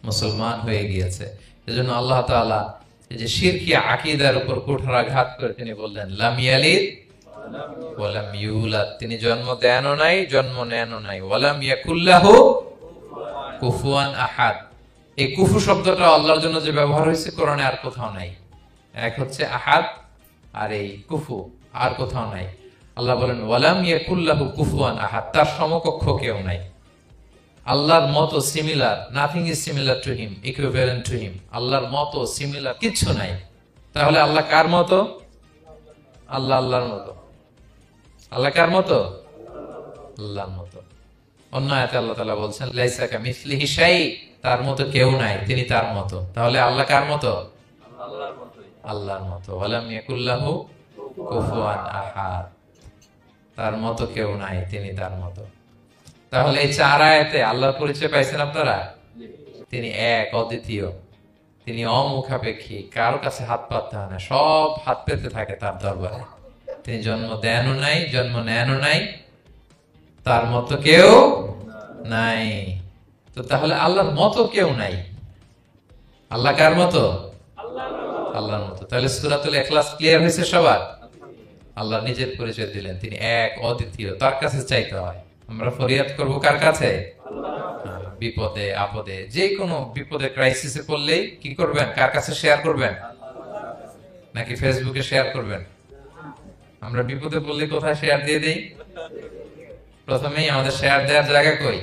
মুসলমান হয়ে গিয়েছে। এজন্য আল্লাহ তাআলা এই যে শিরকি আকীদার উপর কুঠারাঘাত করে তিনি বললেন লাম ইয়ালিদ ওয়া লাম ইউলাদ, তিনি জন্ম দেনও নাই, জন্ম নেনও নাই। ওয়া লাম ইয়াকুল লাহু কুফুয়ান আহাদ। এই কুফু শব্দটা আল্লাহর জন্য যে ব্যবহার হয়েছে কোরআনে আর কোথাও নাই। এক হচ্ছে আহাদ, আর এই কুফু আর কোথাও নাই। আল্লাহ বলেন ওয়ালাম ইয়াকুল লাহু কুফুয়ান আহাদ, তার সমকক্ষ কেউ নাই। আল্লাহর মতো similar, nothing is similar to him, equivalent to him. আল্লাহর মতো সিমিলার কিচ্ছু নাই। তাহলে আল্লাহ কার মতো? আল্লাহর মতো। আল্লাহ কার মতো? আল্লাহর মতো। অন্য আয়াতে আল্লাহ তাআলা বলছেন লাইসা কামিসলিহি শাই, তার মতো কেউ নাই, তিনি তার মতো। তাহলে আল্লাহ কার মতো? আল্লাহর মতো। ওয়ালাম ইয়াকুল লাহু কুফুয়ান আহাদ, তার মতো কেউ নাই, তিনি তার মতো। তাহলে এই চার আয়াতে আল্লাহর পরিচয় পাইছেন আপনারা। তিনি এক, অদ্বিতীয়, তিনি অমুখাপেক্ষী, কারো কাছে হাত পাততে হয় না, সব হাত পেতে থাকে তার দরবারে। তিনি জন্ম দেনও নাই, জন্ম নেনও নাই, তার মতো কেউ নাই। তো তাহলে আল্লাহর মতো কেউ নাই। আল্লাহ কার মতো? আল্লাহর মতো। তাহলে সূরাতুল ইখলাস ক্লিয়ার হয়েছে সবার? আল্লাহ নিজের পরিচয় দিলেন, তিনি এক, অদ্বিতীয়, তার কাছে চাইতে হয়। আমরা ফরিয়াদ করব কার কাছে? বিপদে আপদে, যে কোনো বিপদে ক্রাইসিসে পড়লেই কি করবেন? কার কাছে শেয়ার করবেন? নাকি ফেসবুকে শেয়ার করবেন? আমরা বিপদে পড়লে কোথায় শেয়ার দিয়ে দেই? প্রথমেই আমাদের শেয়ার দেওয়ার জায়গা কই?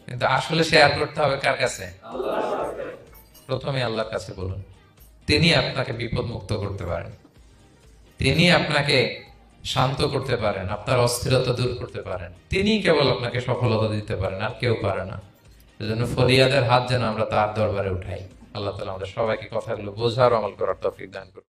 কিন্তু আসলে শেয়ার করতে হবে কার কাছে? প্রথমে আল্লাহর কাছে বলুন। তিনি আপনাকে বিপদ মুক্ত করতে পারেন, তিনি আপনাকে শান্ত করতে পারেন, আপনার অস্থিরতা দূর করতে পারেন, তিনি কেবল আপনাকে সফলতা দিতে পারেন, আর কেউ পারে না। এজন্য ফরিয়াদের হাত যেন আমরা তার দরবারে উঠাই। আল্লাহ তাআলা আমাদের সবাইকে কথাগুলো বোঝার, আমল করার তৌফিক দান করুন।